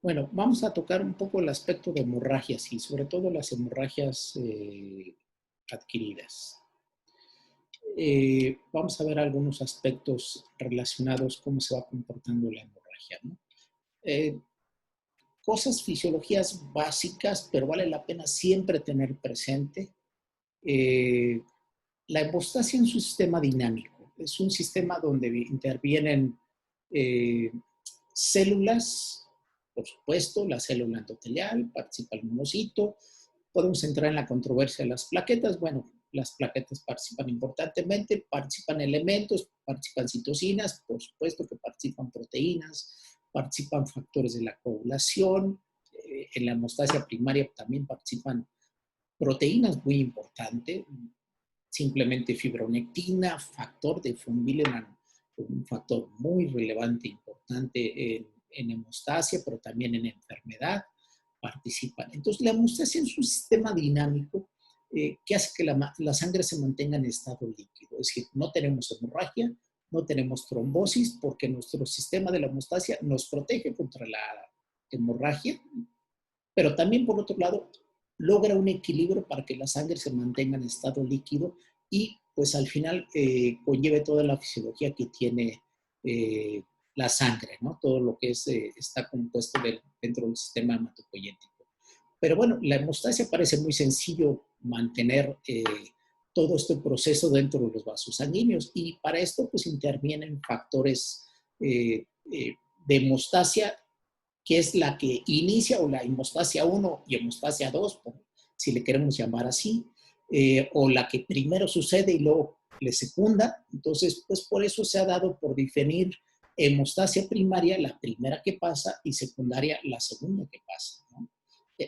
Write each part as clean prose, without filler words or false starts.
Bueno, vamos a tocar un poco el aspecto de hemorragias y sobre todo las hemorragias adquiridas. Vamos a ver algunos aspectos relacionados, cómo se va comportando la hemorragia, ¿no? Eh, Cosas, fisiologías básicas, pero vale la pena siempre tener presente. eh, la hemostasia en su sistema dinámico. Es un sistema donde intervienen eh, células, por supuesto, la célula endotelial, participa el monocito. Podemos entrar en la controversia de las plaquetas. Bueno, las plaquetas participan importantemente, participan elementos, participan citocinas, por supuesto que participan proteínas, participan factores de la coagulación. En la hemostasia primaria también participan proteínas muy importantes, simplemente fibronectina, factor de von Willebrand, un factor muy relevante, importante en hemostasia, pero también en enfermedad participan. Entonces, la hemostasia es un sistema dinámico que hace que la sangre se mantenga en estado líquido. Es decir, no tenemos hemorragia, no tenemos trombosis, porque nuestro sistema de la hemostasia nos protege contra la hemorragia, pero también, por otro lado, logra un equilibrio para que la sangre se mantenga en estado líquido y pues al final conlleve toda la fisiología que tiene la sangre, ¿no? Todo lo que está compuesto dentro del sistema hematopoyético. Pero bueno, la hemostasia parece muy sencillo mantener todo este proceso dentro de los vasos sanguíneos y para esto pues intervienen factores de hemostasia, que es la que inicia, o la hemostasia 1 y hemostasia 2, si le queremos llamar así, o la que primero sucede y luego le secunda. Entonces, pues por eso se ha dado por definir hemostasia primaria, la primera que pasa, y secundaria, la segunda que pasa, ¿no?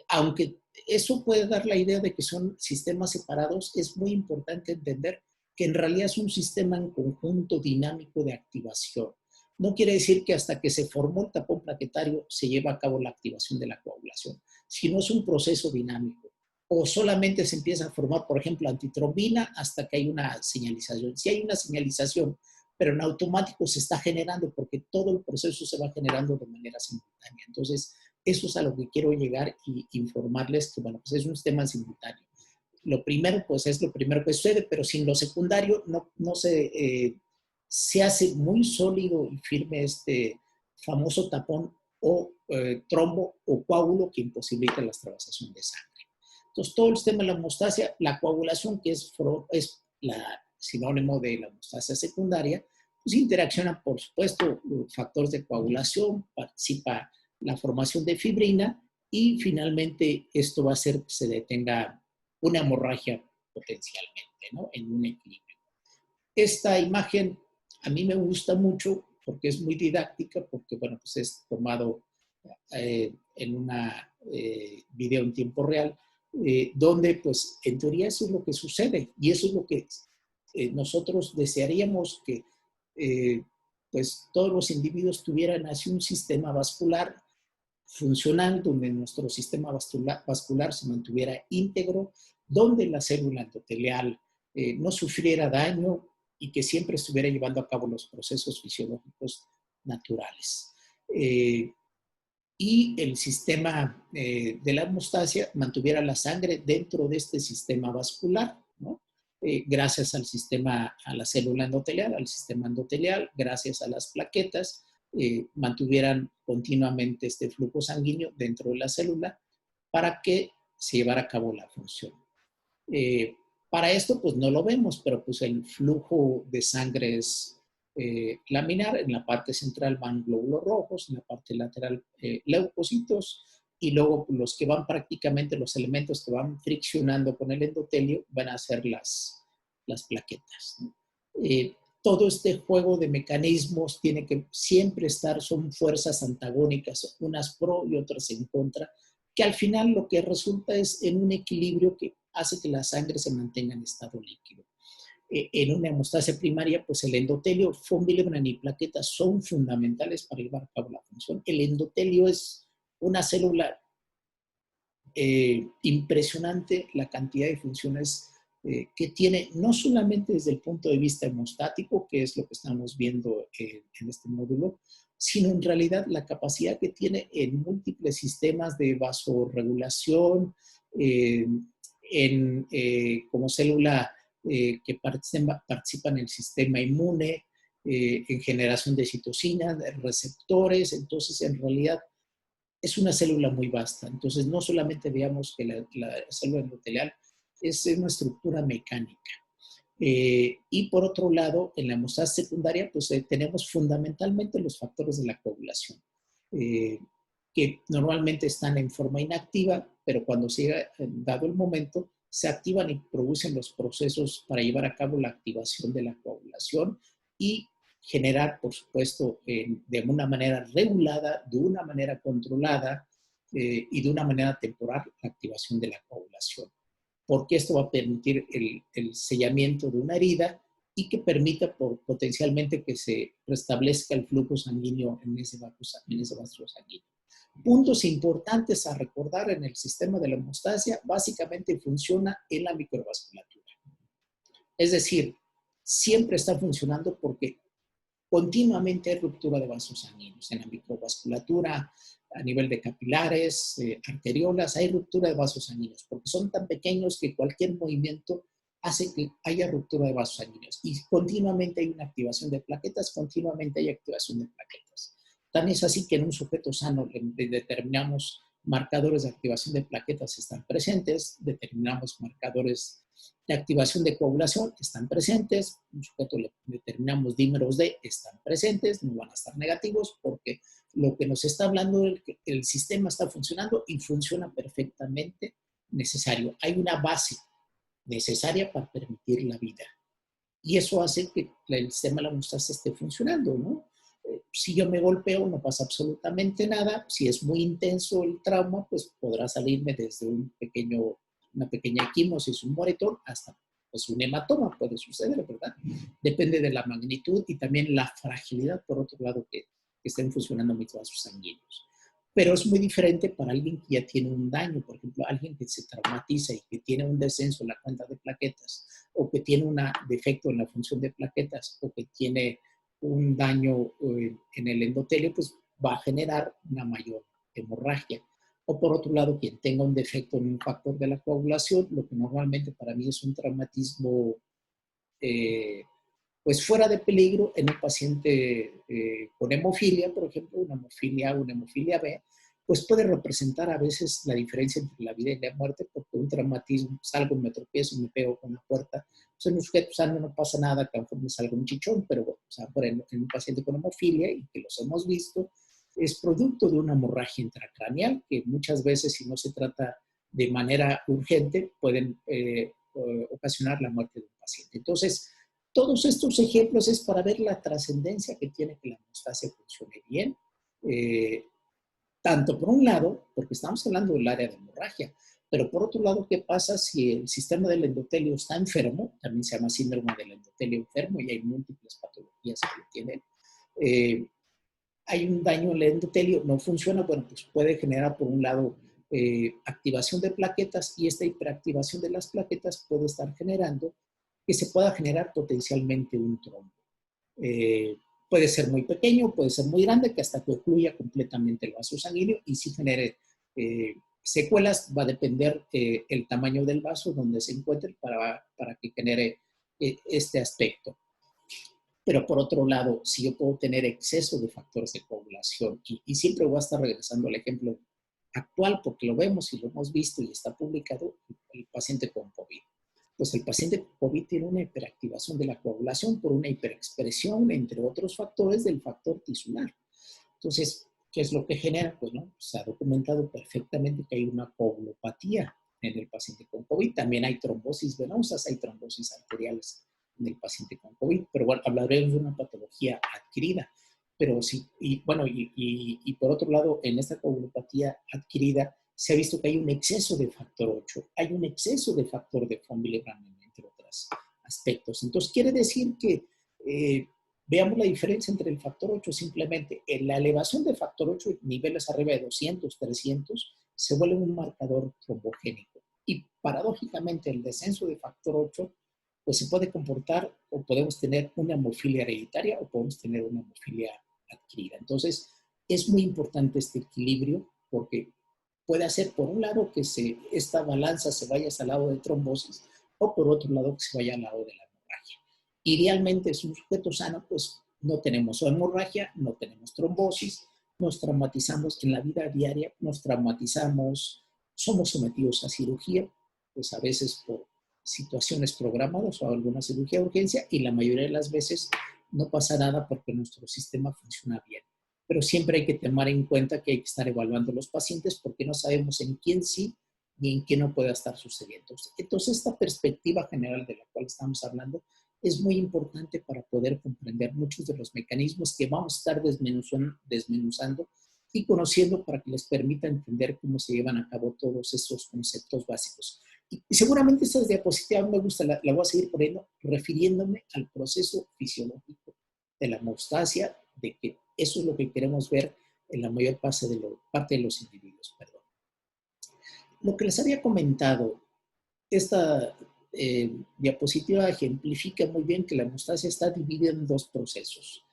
Aunque eso puede dar la idea de que son sistemas separados, es muy importante entender que en realidad es un sistema en conjunto dinámico de activación. No quiere decir que hasta que se formó el tapón plaquetario se lleva a cabo la activación de la coagulación, sino es un proceso dinámico. O solamente se empieza a formar, por ejemplo, antitrombina hasta que hay una señalización. Si hay una señalización, pero en automático se está generando porque todo el proceso se va generando de manera simultánea. Entonces, eso es a lo que quiero llegar y informarles que, bueno, pues es un sistema simultáneo. Lo primero, pues es lo primero que sucede, pero sin lo secundario no se hace muy sólido y firme este famoso tapón o trombo o coágulo que imposibilita la extravasación de sangre. Entonces, todo el sistema de la hemostasia, la coagulación, que es la sinónimo de la hemostasia secundaria, pues interacciona, por supuesto, factores de coagulación, participa la formación de fibrina y finalmente esto va a hacer que se detenga una hemorragia potencialmente, ¿no? En un equilibrio. Esta imagen a mí me gusta mucho porque es muy didáctica, porque, bueno, pues es tomado en una video en tiempo real, donde, pues, en teoría eso es lo que sucede y eso es lo que nosotros desearíamos que, pues, todos los individuos tuvieran así un sistema vascular funcional, donde nuestro sistema vascular se mantuviera íntegro, donde la célula endotelial no sufriera daño y que siempre estuviera llevando a cabo los procesos fisiológicos naturales. Y el sistema de la hemostasia mantuviera la sangre dentro de este sistema vascular, ¿no? Gracias al sistema, a la célula endotelial, al sistema endotelial, gracias a las plaquetas, mantuvieran continuamente este flujo sanguíneo dentro de la célula para que se llevara a cabo la función. Eh, para esto, pues no lo vemos, pero pues el flujo de sangre es laminar. En la parte central van glóbulos rojos, en la parte lateral leucocitos, y luego los que van prácticamente, los elementos que van friccionando con el endotelio van a ser las plaquetas, ¿no? Todo este juego de mecanismos tiene que siempre estar, son fuerzas antagónicas, unas pro y otras en contra, que al final lo que resulta es en un equilibrio que hace que la sangre se mantenga en estado líquido. En una hemostasia primaria, pues el endotelio, von Willebrand y plaquetas son fundamentales para llevar a cabo la función. El endotelio es una célula impresionante, la cantidad de funciones que tiene no solamente desde el punto de vista hemostático, que es lo que estamos viendo en este módulo, sino en realidad la capacidad que tiene en múltiples sistemas de vasorregulación, como célula que participa en el sistema inmune, en generación de citocinas, de receptores. Entonces, en realidad, es una célula muy vasta. Entonces, no solamente veamos que la célula endotelial es una estructura mecánica. Y por otro lado, en la hemostasia secundaria, pues tenemos fundamentalmente los factores de la coagulación, que normalmente están en forma inactiva, pero cuando se ha dado el momento, se activan y producen los procesos para llevar a cabo la activación de la coagulación y generar, por supuesto, de una manera regulada, de una manera controlada y de una manera temporal la activación de la coagulación, porque esto va a permitir el sellamiento de una herida y que permita potencialmente que se restablezca el flujo sanguíneo en ese vaso sanguíneo. Puntos importantes a recordar en el sistema de la hemostasia: básicamente funciona en la microvasculatura. Es decir, siempre está funcionando porque continuamente hay ruptura de vasos sanguíneos. En la microvasculatura, a nivel de capilares, arteriolas, hay ruptura de vasos sanguíneos, porque son tan pequeños que cualquier movimiento hace que haya ruptura de vasos sanguíneos. Y continuamente hay una activación de plaquetas, continuamente hay activación de plaquetas. También es así que en un sujeto sano determinamos marcadores de activación de plaquetas están presentes, determinamos marcadores de activación de coagulación están presentes, un sujeto le determinamos dímeros D están presentes, no van a estar negativos porque lo que nos está hablando es que el sistema está funcionando y funciona perfectamente necesario. Hay una base necesaria para permitir la vida. Y eso hace que el sistema de la hemostasia esté funcionando, ¿no? Si yo me golpeo, no pasa absolutamente nada. Si es muy intenso el trauma, pues podrá salirme desde una pequeña equimosis, un moretón, hasta pues, un hematoma puede suceder, ¿verdad? Depende de la magnitud y también la fragilidad, por otro lado, que estén funcionando mis vasos sanguíneos. Pero es muy diferente para alguien que ya tiene un daño, por ejemplo, alguien que se traumatiza y que tiene un descenso en la cuenta de plaquetas, o que tiene un defecto en la función de plaquetas, o que tiene un daño en el endotelio, pues va a generar una mayor hemorragia. O por otro lado, quien tenga un defecto en un factor de la coagulación, lo que normalmente para mí es un traumatismo pues fuera de peligro en un paciente con hemofilia, por ejemplo, una hemofilia B, pues puede representar a veces la diferencia entre la vida y la muerte, porque un traumatismo, salgo, me tropiezo, me pego con la puerta, pues en un sujeto sano no pasa nada, que a lo mejor me salga un chichón, pero bueno, o sea, en un paciente con hemofilia, y que los hemos visto, es producto de una hemorragia intracraneal, que muchas veces, si no se trata de manera urgente, pueden ocasionar la muerte de un paciente. Entonces, todos estos ejemplos es para ver la trascendencia que tiene que la hemostasia funcione bien, tanto por un lado, porque estamos hablando del área de hemorragia, pero por otro lado, ¿qué pasa si el sistema del endotelio está enfermo? También se llama síndrome del endotelio enfermo y hay múltiples patologías que lo tienen. Hay un daño en el endotelio, no funciona, bueno, pues puede generar por un lado activación de plaquetas, y esta hiperactivación de las plaquetas puede estar generando que se pueda generar potencialmente un trombo. Puede ser muy pequeño, puede ser muy grande, que hasta que ocluya completamente el vaso sanguíneo y si genere secuelas. Va a depender el tamaño del vaso donde se encuentre para que genere este aspecto. Pero por otro lado, si yo puedo tener exceso de factores de coagulación, y siempre voy a estar regresando al ejemplo actual porque lo vemos y lo hemos visto y está publicado, el paciente con COVID. Pues el paciente con COVID tiene una hiperactivación de la coagulación por una hiperexpresión, entre otros factores, del factor tisular. Entonces, ¿qué es lo que genera? Pues no, se ha documentado perfectamente que hay una coagulopatía en el paciente con COVID. También hay trombosis venosas, hay trombosis arteriales en el paciente con COVID, pero bueno, hablaremos de una patología adquirida. Pero sí, y bueno, y por otro lado, en esta coagulopatía adquirida se ha visto que hay un exceso de factor 8, hay un exceso de factor de von Willebrand, entre otros aspectos. Entonces, quiere decir que veamos la diferencia entre el factor 8, simplemente en la elevación del factor 8, niveles arriba de 200, 300, se vuelve un marcador trombogénico. Y paradójicamente el descenso de factor 8 pues se puede comportar o podemos tener una hemofilia hereditaria o podemos tener una hemofilia adquirida. Entonces, es muy importante este equilibrio porque puede hacer por un lado que esta balanza se vaya al lado de trombosis o por otro lado que se vaya al lado de la hemorragia. Idealmente, es un sujeto sano, pues no tenemos hemorragia, no tenemos trombosis, nos traumatizamos en la vida diaria, nos traumatizamos, somos sometidos a cirugía, pues a veces por situaciones programadas o alguna cirugía de urgencia y la mayoría de las veces no pasa nada porque nuestro sistema funciona bien. Pero siempre hay que tomar en cuenta que hay que estar evaluando a los pacientes porque no sabemos en quién sí ni en quién no pueda estar sucediendo. Entonces, esta perspectiva general de la cual estamos hablando es muy importante para poder comprender muchos de los mecanismos que vamos a estar desmenuzando y conociendo para que les permita entender cómo se llevan a cabo todos estos conceptos básicos. Y seguramente esta diapositiva me gusta, la voy a seguir poniendo, refiriéndome al proceso fisiológico de la hemostasia, de que eso es lo que queremos ver en la mayor parte de los individuos. Perdón. Lo que les había comentado, esta diapositiva ejemplifica muy bien que la hemostasia está dividida en dos procesos.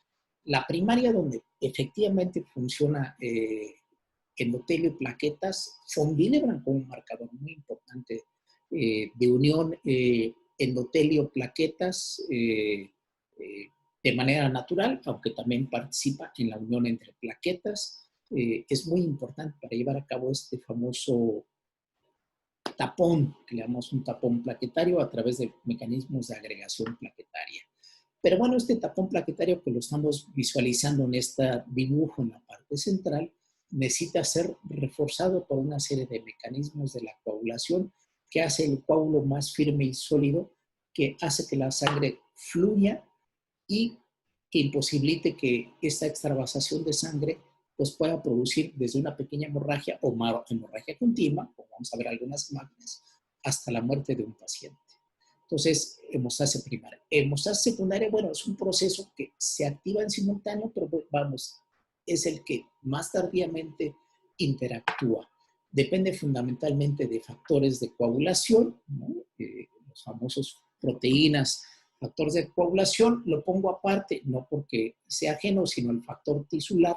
La primaria, donde efectivamente funciona endotelio y plaquetas, von Willebrand como un marcador muy importante de unión endotelio-plaquetas de manera natural, aunque también participa en la unión entre plaquetas. Es muy importante para llevar a cabo este famoso tapón, que le llamamos un tapón plaquetario a través de mecanismos de agregación plaquetaria. Pero bueno, este tapón plaquetario que lo estamos visualizando en este dibujo en la parte central, necesita ser reforzado por una serie de mecanismos de la coagulación que hace el coágulo más firme y sólido, que hace que la sangre fluya y que imposibilite que esta extravasación de sangre pues pueda producir desde una pequeña hemorragia o hemorragia continua, como vamos a ver algunas imágenes, hasta la muerte de un paciente. Entonces, hemostasia primaria. Hemostasia secundaria, bueno, es un proceso que se activa en simultáneo, pero vamos, es el que más tardíamente interactúa. Depende fundamentalmente de factores de coagulación, ¿no? Los famosos proteínas, factores de coagulación, lo pongo aparte, no porque sea ajeno, sino el factor tisular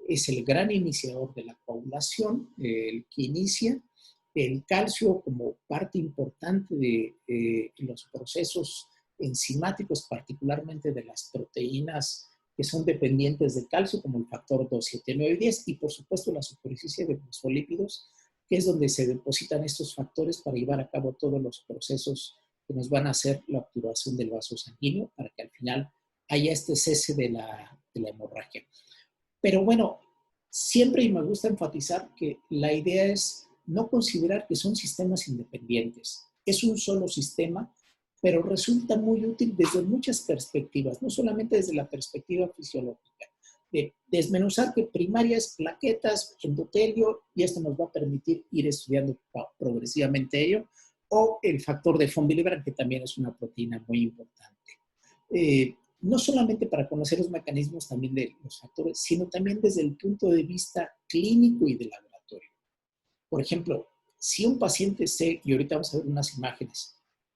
es el gran iniciador de la coagulación, el que inicia el calcio como parte importante de los procesos enzimáticos, particularmente de las proteínas que son dependientes de calcio, como el factor 2, 7, 9 y 10, y por supuesto la superficie de fosfolípidos, que es donde se depositan estos factores para llevar a cabo todos los procesos que nos van a hacer la obturación del vaso sanguíneo para que al final haya este cese de la hemorragia. Pero bueno, siempre y me gusta enfatizar que la idea es no considerar que son sistemas independientes. Es un solo sistema, pero resulta muy útil desde muchas perspectivas, no solamente desde la perspectiva fisiológica, de desmenuzar que primarias, plaquetas, endotelio, y esto nos va a permitir ir estudiando progresivamente ello, o el factor de von Willebrand, que también es una proteína muy importante. No solamente para conocer los mecanismos también de los factores, sino también desde el punto de vista clínico y de laboratorio. Por ejemplo, si un paciente y ahorita vamos a ver unas imágenes,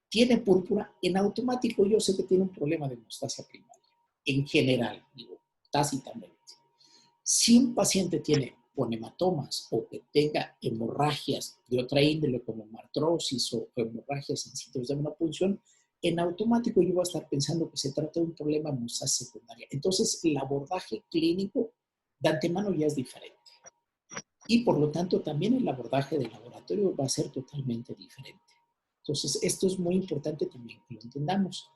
tiene púrpura, en automático yo sé que tiene un problema de hemostasia primaria, en general, digo, tácitamente. Si un paciente tiene hematomas o que tenga hemorragias de otra índole como artrosis o hemorragias en sitios de una punción, en automático yo voy a estar pensando que se trata de un problema de hemostasia secundaria. Entonces, el abordaje clínico de antemano ya es diferente. Y por lo tanto, también el abordaje del laboratorio va a ser totalmente diferente. Entonces, esto es muy importante también que lo entendamos.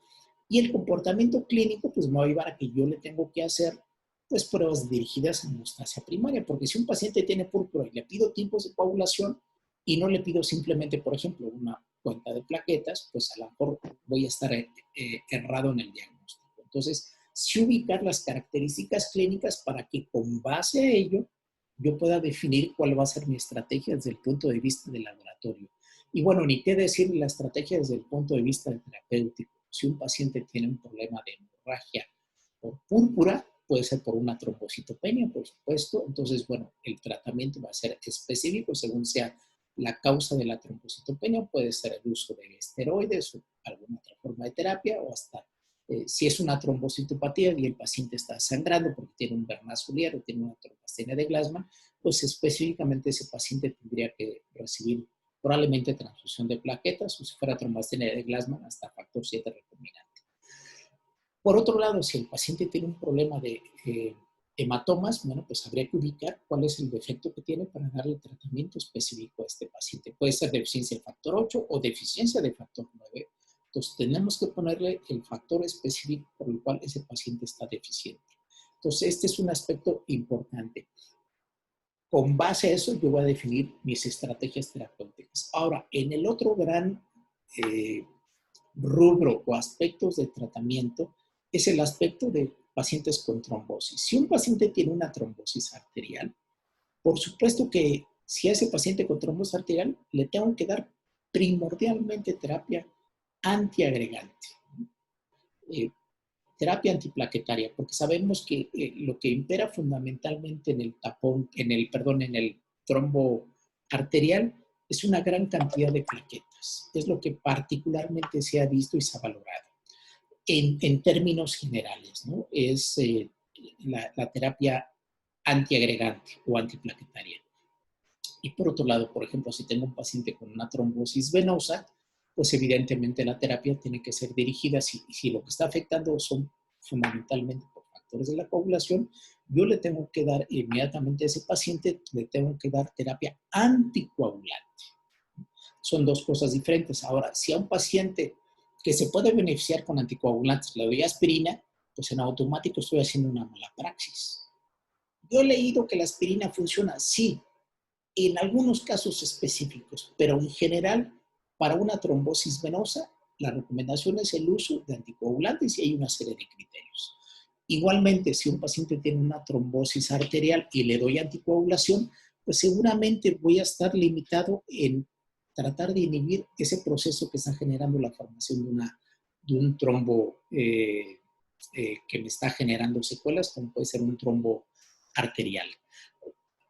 Y el comportamiento clínico, pues me va a llevar a que yo le tengo que hacer pues pruebas dirigidas a hemostasia primaria, porque si un paciente tiene púrpura y le pido tipos de coagulación y no le pido simplemente, por ejemplo, una cuenta de plaquetas, pues a lo mejor voy a estar errado en el diagnóstico. Entonces, sí ubicar las características clínicas para que con base a ello yo pueda definir cuál va a ser mi estrategia desde el punto de vista del laboratorio. Y bueno, ni qué decir la estrategia desde el punto de vista terapéutico. Si un paciente tiene un problema de hemorragia por púrpura, puede ser por una trombocitopenia, por supuesto. Entonces, bueno, el tratamiento va a ser específico según sea la causa de la trombocitopenia puede ser el uso de esteroides o alguna otra forma de terapia, o hasta si es una trombocitopatía y el paciente está sangrando porque tiene un vernaculiar o tiene una trombostenia de Glasman, pues específicamente ese paciente tendría que recibir probablemente transfusión de plaquetas, o si fuera trombostenia de Glasman, hasta factor 7 recombinante. Por otro lado, si el paciente tiene un problema de hematomas, bueno, pues habría que ubicar cuál es el defecto que tiene para darle tratamiento específico a este paciente. Puede ser deficiencia de factor 8 o deficiencia de factor 9. Entonces, tenemos que ponerle el factor específico por el cual ese paciente está deficiente. Entonces, este es un aspecto importante. Con base a eso, yo voy a definir mis estrategias terapéuticas. Ahora, en el otro gran rubro o aspectos de tratamiento es el aspecto de pacientes con trombosis. Si un paciente tiene una trombosis arterial, por supuesto que si a ese paciente con trombosis arterial le tengo que dar primordialmente terapia antiagregante, terapia antiplaquetaria, porque sabemos que lo que impera fundamentalmente en el tapón, en el trombo arterial es una gran cantidad de plaquetas. Es lo que particularmente se ha visto y se ha valorado. En términos generales, ¿no? Es la terapia antiagregante o antiplaquetaria. Y por otro lado, por ejemplo, si tengo un paciente con una trombosis venosa, pues evidentemente la terapia tiene que ser dirigida, si lo que está afectando son fundamentalmente por factores de la coagulación, yo le tengo que dar inmediatamente a ese paciente, le tengo que dar terapia anticoagulante. Son dos cosas diferentes. Ahora, si a un paciente que se puede beneficiar con anticoagulantes le doy aspirina, pues en automático estoy haciendo una mala praxis. Yo he leído que la aspirina funciona, sí, en algunos casos específicos, pero en general, para una trombosis venosa, la recomendación es el uso de anticoagulantes y hay una serie de criterios. Igualmente, si un paciente tiene una trombosis arterial y le doy anticoagulación, pues seguramente voy a estar limitado en tratar de inhibir ese proceso que está generando la formación de un trombo que me está generando secuelas, como puede ser un trombo arterial.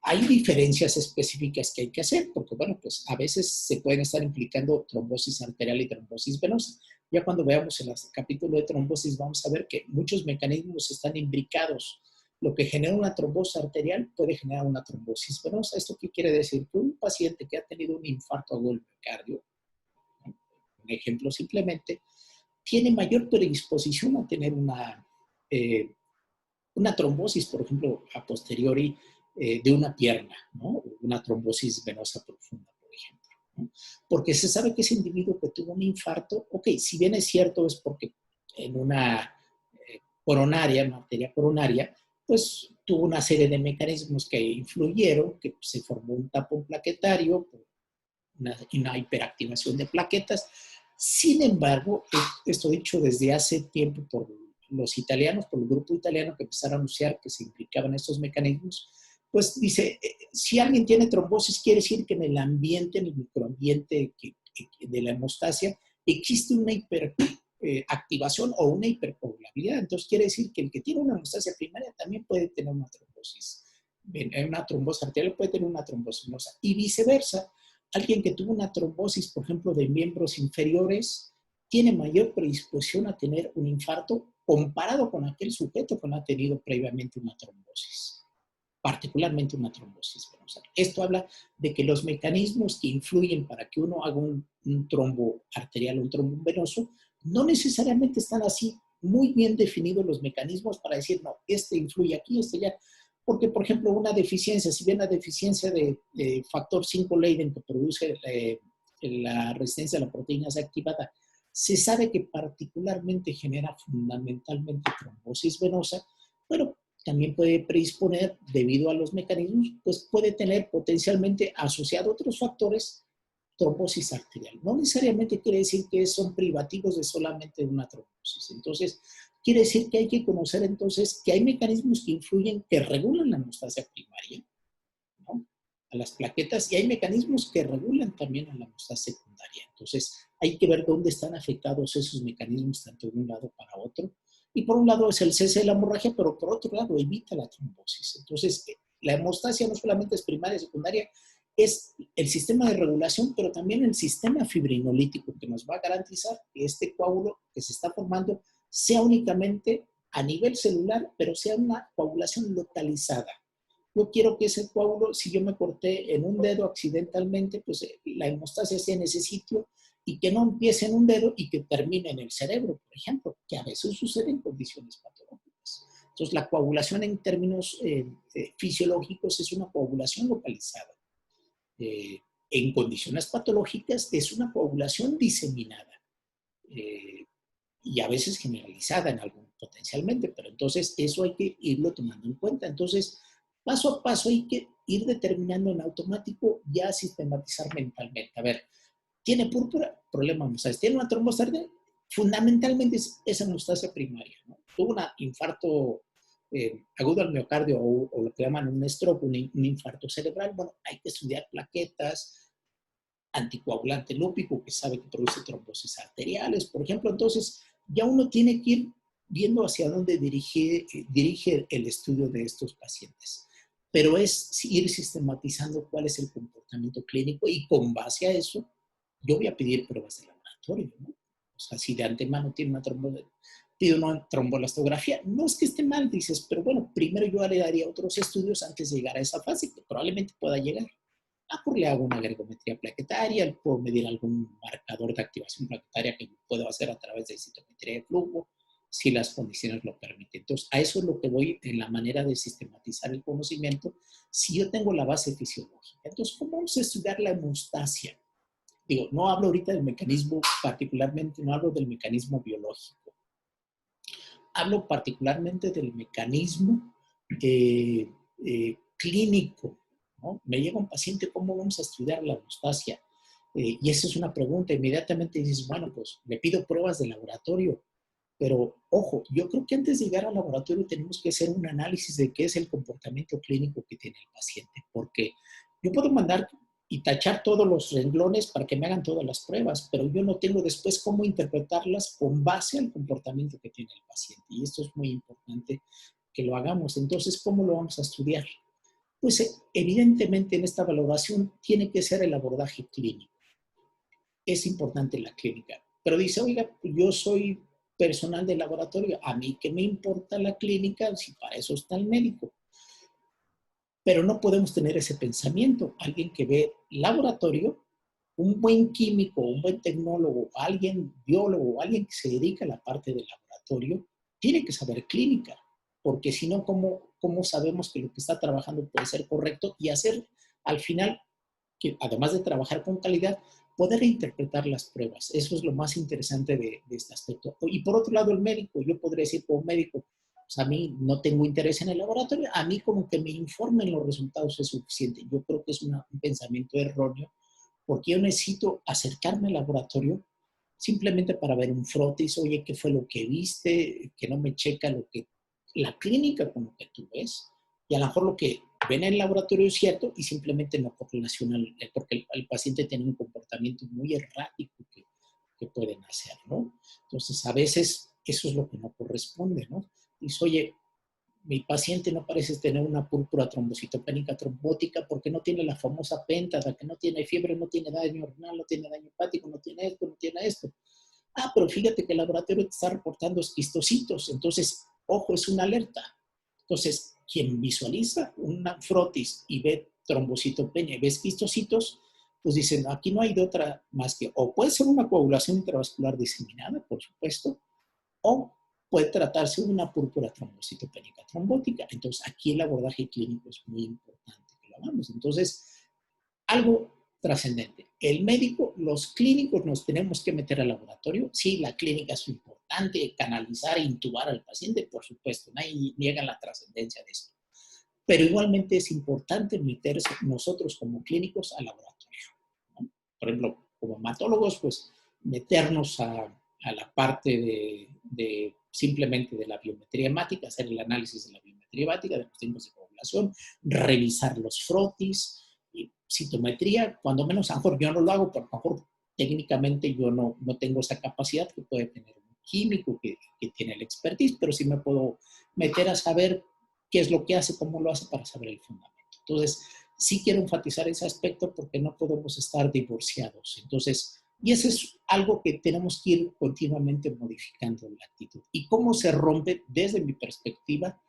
Hay diferencias específicas que hay que hacer, porque bueno, pues a veces se pueden estar implicando trombosis arterial y trombosis venosa. Ya cuando veamos el capítulo de trombosis vamos a ver que muchos mecanismos están imbricados. Lo que genera una trombosis arterial puede generar una trombosis venosa. ¿Esto qué quiere decir? Que un paciente que ha tenido un infarto agudo del miocardio, un ejemplo simplemente, tiene mayor predisposición a tener una trombosis, por ejemplo, a posteriori de una pierna, ¿no? Una trombosis venosa profunda, por ejemplo, ¿no? Porque se sabe que ese individuo que tuvo un infarto, ok, si bien es cierto, es porque en una coronaria, una arteria coronaria, pues tuvo una serie de mecanismos que influyeron, que se formó un tapón plaquetario, una hiperactivación de plaquetas. Sin embargo, esto dicho desde hace tiempo por los italianos, por el grupo italiano que empezaron a anunciar que se implicaban estos mecanismos, pues dice, si alguien tiene trombosis, quiere decir que en el ambiente, en el microambiente de la hemostasia, existe una hiperactivación o una hipercoagulabilidad. Entonces quiere decir que el que tiene una hemostasia primaria también puede tener una trombosis. Una trombosis arterial puede tener una trombosis venosa y viceversa. Alguien que tuvo una trombosis, por ejemplo, de miembros inferiores, tiene mayor predisposición a tener un infarto comparado con aquel sujeto que no ha tenido previamente una trombosis, particularmente una trombosis venosa. Esto habla de que los mecanismos que influyen para que uno haga un trombo arterial o un trombo venoso no necesariamente están así muy bien definidos los mecanismos para decir, no, este influye aquí, este ya. Porque, por ejemplo, una deficiencia, si bien la deficiencia de factor 5 Leiden que produce la resistencia a la proteína C activada, se sabe que particularmente genera fundamentalmente trombosis venosa, pero también puede predisponer, debido a los mecanismos, pues puede tener potencialmente asociado otros factores trombosis arterial. No necesariamente quiere decir que son privativos de solamente una trombosis. Entonces, quiere decir que hay que conocer entonces que hay mecanismos que influyen, que regulan la hemostasia primaria, ¿no? A las plaquetas, y hay mecanismos que regulan también a la hemostasia secundaria. Entonces, hay que ver dónde están afectados esos mecanismos, tanto de un lado para otro. Y por un lado es el cese de la hemorragia, pero por otro lado evita la trombosis. Entonces, la hemostasia no solamente es primaria y secundaria, es el sistema de regulación, pero también el sistema fibrinolítico que nos va a garantizar que este coágulo que se está formando sea únicamente a nivel celular, pero sea una coagulación localizada. Yo quiero que ese coágulo, si yo me corté en un dedo accidentalmente, pues la hemostasia sea en ese sitio y que no empiece en un dedo y que termine en el cerebro, por ejemplo, que a veces sucede en condiciones patológicas. Entonces, la coagulación en términos fisiológicos es una coagulación localizada. En condiciones patológicas es una coagulación diseminada y a veces generalizada en algún potencialmente, pero entonces eso hay que irlo tomando en cuenta. Entonces, paso a paso hay que ir determinando en automático, ya sistematizar mentalmente. A ver, ¿tiene púrpura? Problema hemostasia. ¿Tiene una trombosis? Fundamentalmente es hemostasia primaria, ¿no? Tuvo un infarto agudo al miocardio o lo que llaman un stroke, un infarto cerebral. Bueno, hay que estudiar plaquetas, anticoagulante lúpico que sabe que produce trombosis arteriales, por ejemplo. Entonces, ya uno tiene que ir viendo hacia dónde dirige el estudio de estos pacientes. Pero es ir sistematizando cuál es el comportamiento clínico y con base a eso, yo voy a pedir pruebas de laboratorio, ¿no? O sea, si de antemano tiene una trombosis, pido una trombolastografía. No es que esté mal, dices, pero bueno, primero yo le daría otros estudios antes de llegar a esa fase, que probablemente pueda llegar. Le hago una ergometría plaquetaria, puedo medir algún marcador de activación plaquetaria que puedo hacer a través de citometría de flujo, si las condiciones lo permiten. Entonces, a eso es lo que voy en la manera de sistematizar el conocimiento, si yo tengo la base fisiológica. Entonces, ¿cómo vamos a estudiar la hemostasia? Digo, no hablo ahorita del mecanismo particularmente, no hablo del mecanismo biológico. Hablo particularmente del mecanismo clínico, ¿no? Me llega un paciente, ¿cómo vamos a estudiar la hemostasia? Y esa es una pregunta. Inmediatamente dices, bueno, pues le pido pruebas de laboratorio. Pero, ojo, yo creo que antes de llegar al laboratorio tenemos que hacer un análisis de qué es el comportamiento clínico que tiene el paciente. Porque yo puedo mandar y tachar todos los renglones para que me hagan todas las pruebas, pero yo no tengo después cómo interpretarlas con base al comportamiento que tiene el paciente. Y esto es muy importante que lo hagamos. Entonces, ¿cómo lo vamos a estudiar? Pues evidentemente en esta valoración tiene que ser el abordaje clínico. Es importante la clínica. Pero dice, oiga, yo soy personal de laboratorio, a mí qué me importa la clínica si para eso está el médico. Pero no podemos tener ese pensamiento. Alguien que ve laboratorio, un buen químico, un buen tecnólogo, alguien biólogo, alguien que se dedica a la parte del laboratorio, tiene que saber clínica, porque si no, ¿cómo sabemos que lo que está trabajando puede ser correcto y hacer al final, que además de trabajar con calidad, poder interpretar las pruebas? Eso es lo más interesante de este aspecto. Y por otro lado, el médico, yo podría decir como médico, pues a mí no tengo interés en el laboratorio, a mí como que me informen los resultados es suficiente. Yo creo que es un pensamiento erróneo, porque yo necesito acercarme al laboratorio simplemente para ver un frotis, oye, ¿qué fue lo que viste? Que no me checa la clínica con lo que tú ves. Y a lo mejor lo que ven en el laboratorio es cierto y simplemente no correlaciona porque el paciente tiene un comportamiento muy errático que pueden hacer, ¿no? Entonces, a veces eso es lo que no corresponde, ¿no? Dice, oye, mi paciente no parece tener una púrpura trombocitopénica trombótica porque no tiene la famosa péntada, que no tiene fiebre, no tiene daño renal, no tiene daño hepático, no tiene esto, no tiene esto. Ah, pero fíjate que el laboratorio te está reportando esquistocitos. Entonces, ojo, es una alerta. Entonces, quien visualiza una frotis y ve trombocitopenia y ve esquistocitos, pues dicen, no, aquí no hay de otra más que, o puede ser una coagulación intravascular diseminada, por supuesto, o puede tratarse de una púrpura trombocitopénica trombótica. Entonces, aquí el abordaje clínico es muy importante que lo hagamos. Entonces, algo trascendente. El médico, los clínicos nos tenemos que meter al laboratorio. Sí, la clínica es importante, canalizar e intubar al paciente, por supuesto, nadie niega la trascendencia de esto. Pero igualmente es importante meterse nosotros como clínicos al laboratorio, ¿no? Por ejemplo, como hematólogos, pues meternos a la parte de simplemente de la biometría hemática, hacer el análisis de la biometría hemática, de los tiempos de coagulación, revisar los frotis, y citometría, cuando menos, a lo mejor yo no lo hago, pero a lo mejor técnicamente yo no tengo esa capacidad que puede tener un químico que tiene el expertise, pero sí me puedo meter a saber qué es lo que hace, cómo lo hace para saber el fundamento. Entonces, sí quiero enfatizar ese aspecto porque no podemos estar divorciados. Entonces, y eso es algo que tenemos que ir continuamente modificando la actitud. ¿Y cómo se rompe desde mi perspectiva?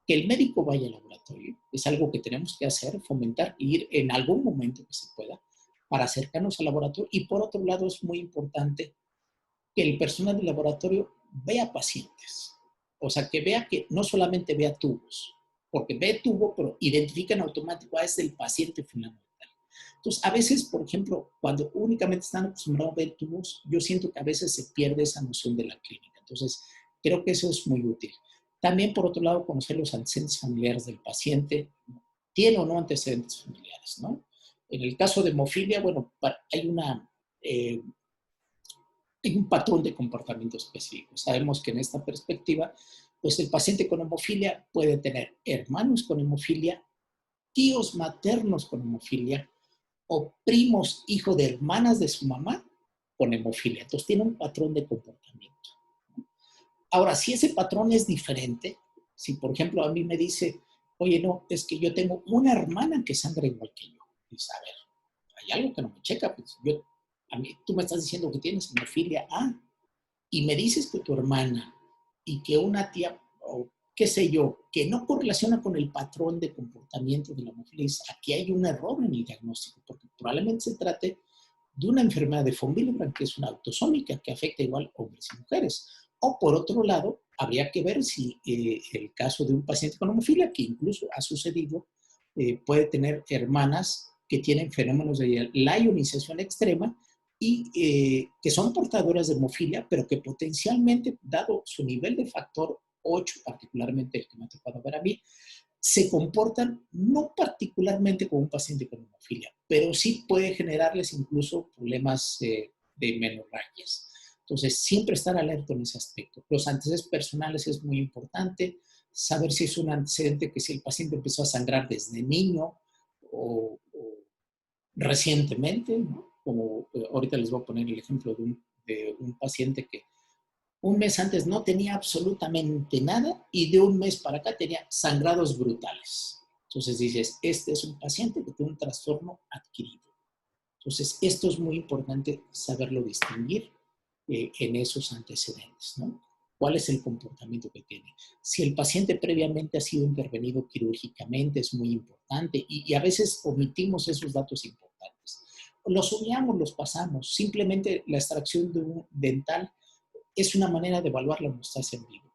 Que el médico vaya al laboratorio es algo que tenemos que hacer, fomentar, ir en algún momento que se pueda para acercarnos al laboratorio. Y por otro lado, es muy importante que el personal del laboratorio vea pacientes. O sea, que vea que no solamente vea tubos, porque ve tubo, pero identifica en automático, es el paciente fundamental. Entonces, a veces, por ejemplo, cuando únicamente están acostumbrados a ver tubos, yo siento que a veces se pierde esa noción de la clínica. Entonces, creo que eso es muy útil. También, por otro lado, conocer los antecedentes familiares del paciente. ¿Tiene o no antecedentes familiares, no? En el caso de hemofilia, bueno, eh, hay un patrón de comportamiento específico. Sabemos que en esta perspectiva, pues el paciente con hemofilia puede tener hermanos con hemofilia, tíos maternos con hemofilia o primos, hijo de hermanas de su mamá con hemofilia. Entonces tiene un patrón de comportamiento. Ahora, si ese patrón es diferente, si por ejemplo a mí me dice, oye, no, es que yo tengo una hermana que sangra igual que yo. Dice, a ver, hay algo que no me checa, pues a mí, tú me estás diciendo que tienes hemofilia A y me dices que tu hermana y que una tía, o qué sé yo, que no correlaciona con el patrón de comportamiento de la hemofilia, aquí hay un error en el diagnóstico, porque probablemente se trate de una enfermedad de von Willebrand, que es una autosómica, que afecta igual hombres y mujeres. O por otro lado, habría que ver si el caso de un paciente con hemofilia, que incluso ha sucedido, puede tener hermanas que tienen fenómenos de la ionización extrema y que son portadoras de hemofilia, pero que potencialmente, dado su nivel de factor 8, particularmente el que me ha tocado ver a mí, se comportan no particularmente como un paciente con hemofilia, pero sí puede generarles incluso problemas de menorragias. Entonces, siempre estar alerta en ese aspecto. Los antecedentes personales es muy importante, saber si es un antecedente que si el paciente empezó a sangrar desde niño o recientemente, ¿no? Como ahorita les voy a poner el ejemplo de un paciente que un mes antes no tenía absolutamente nada y de un mes para acá tenía sangrados brutales. Entonces dices, este es un paciente que tiene un trastorno adquirido. Entonces, esto es muy importante saberlo distinguir en esos antecedentes, ¿no? ¿Cuál es el comportamiento que tiene? Si el paciente previamente ha sido intervenido quirúrgicamente, es muy importante y a veces omitimos esos datos importantes. Los obviamos, los pasamos. Simplemente la extracción de un dental es una manera de evaluar la hemostasia en vivo.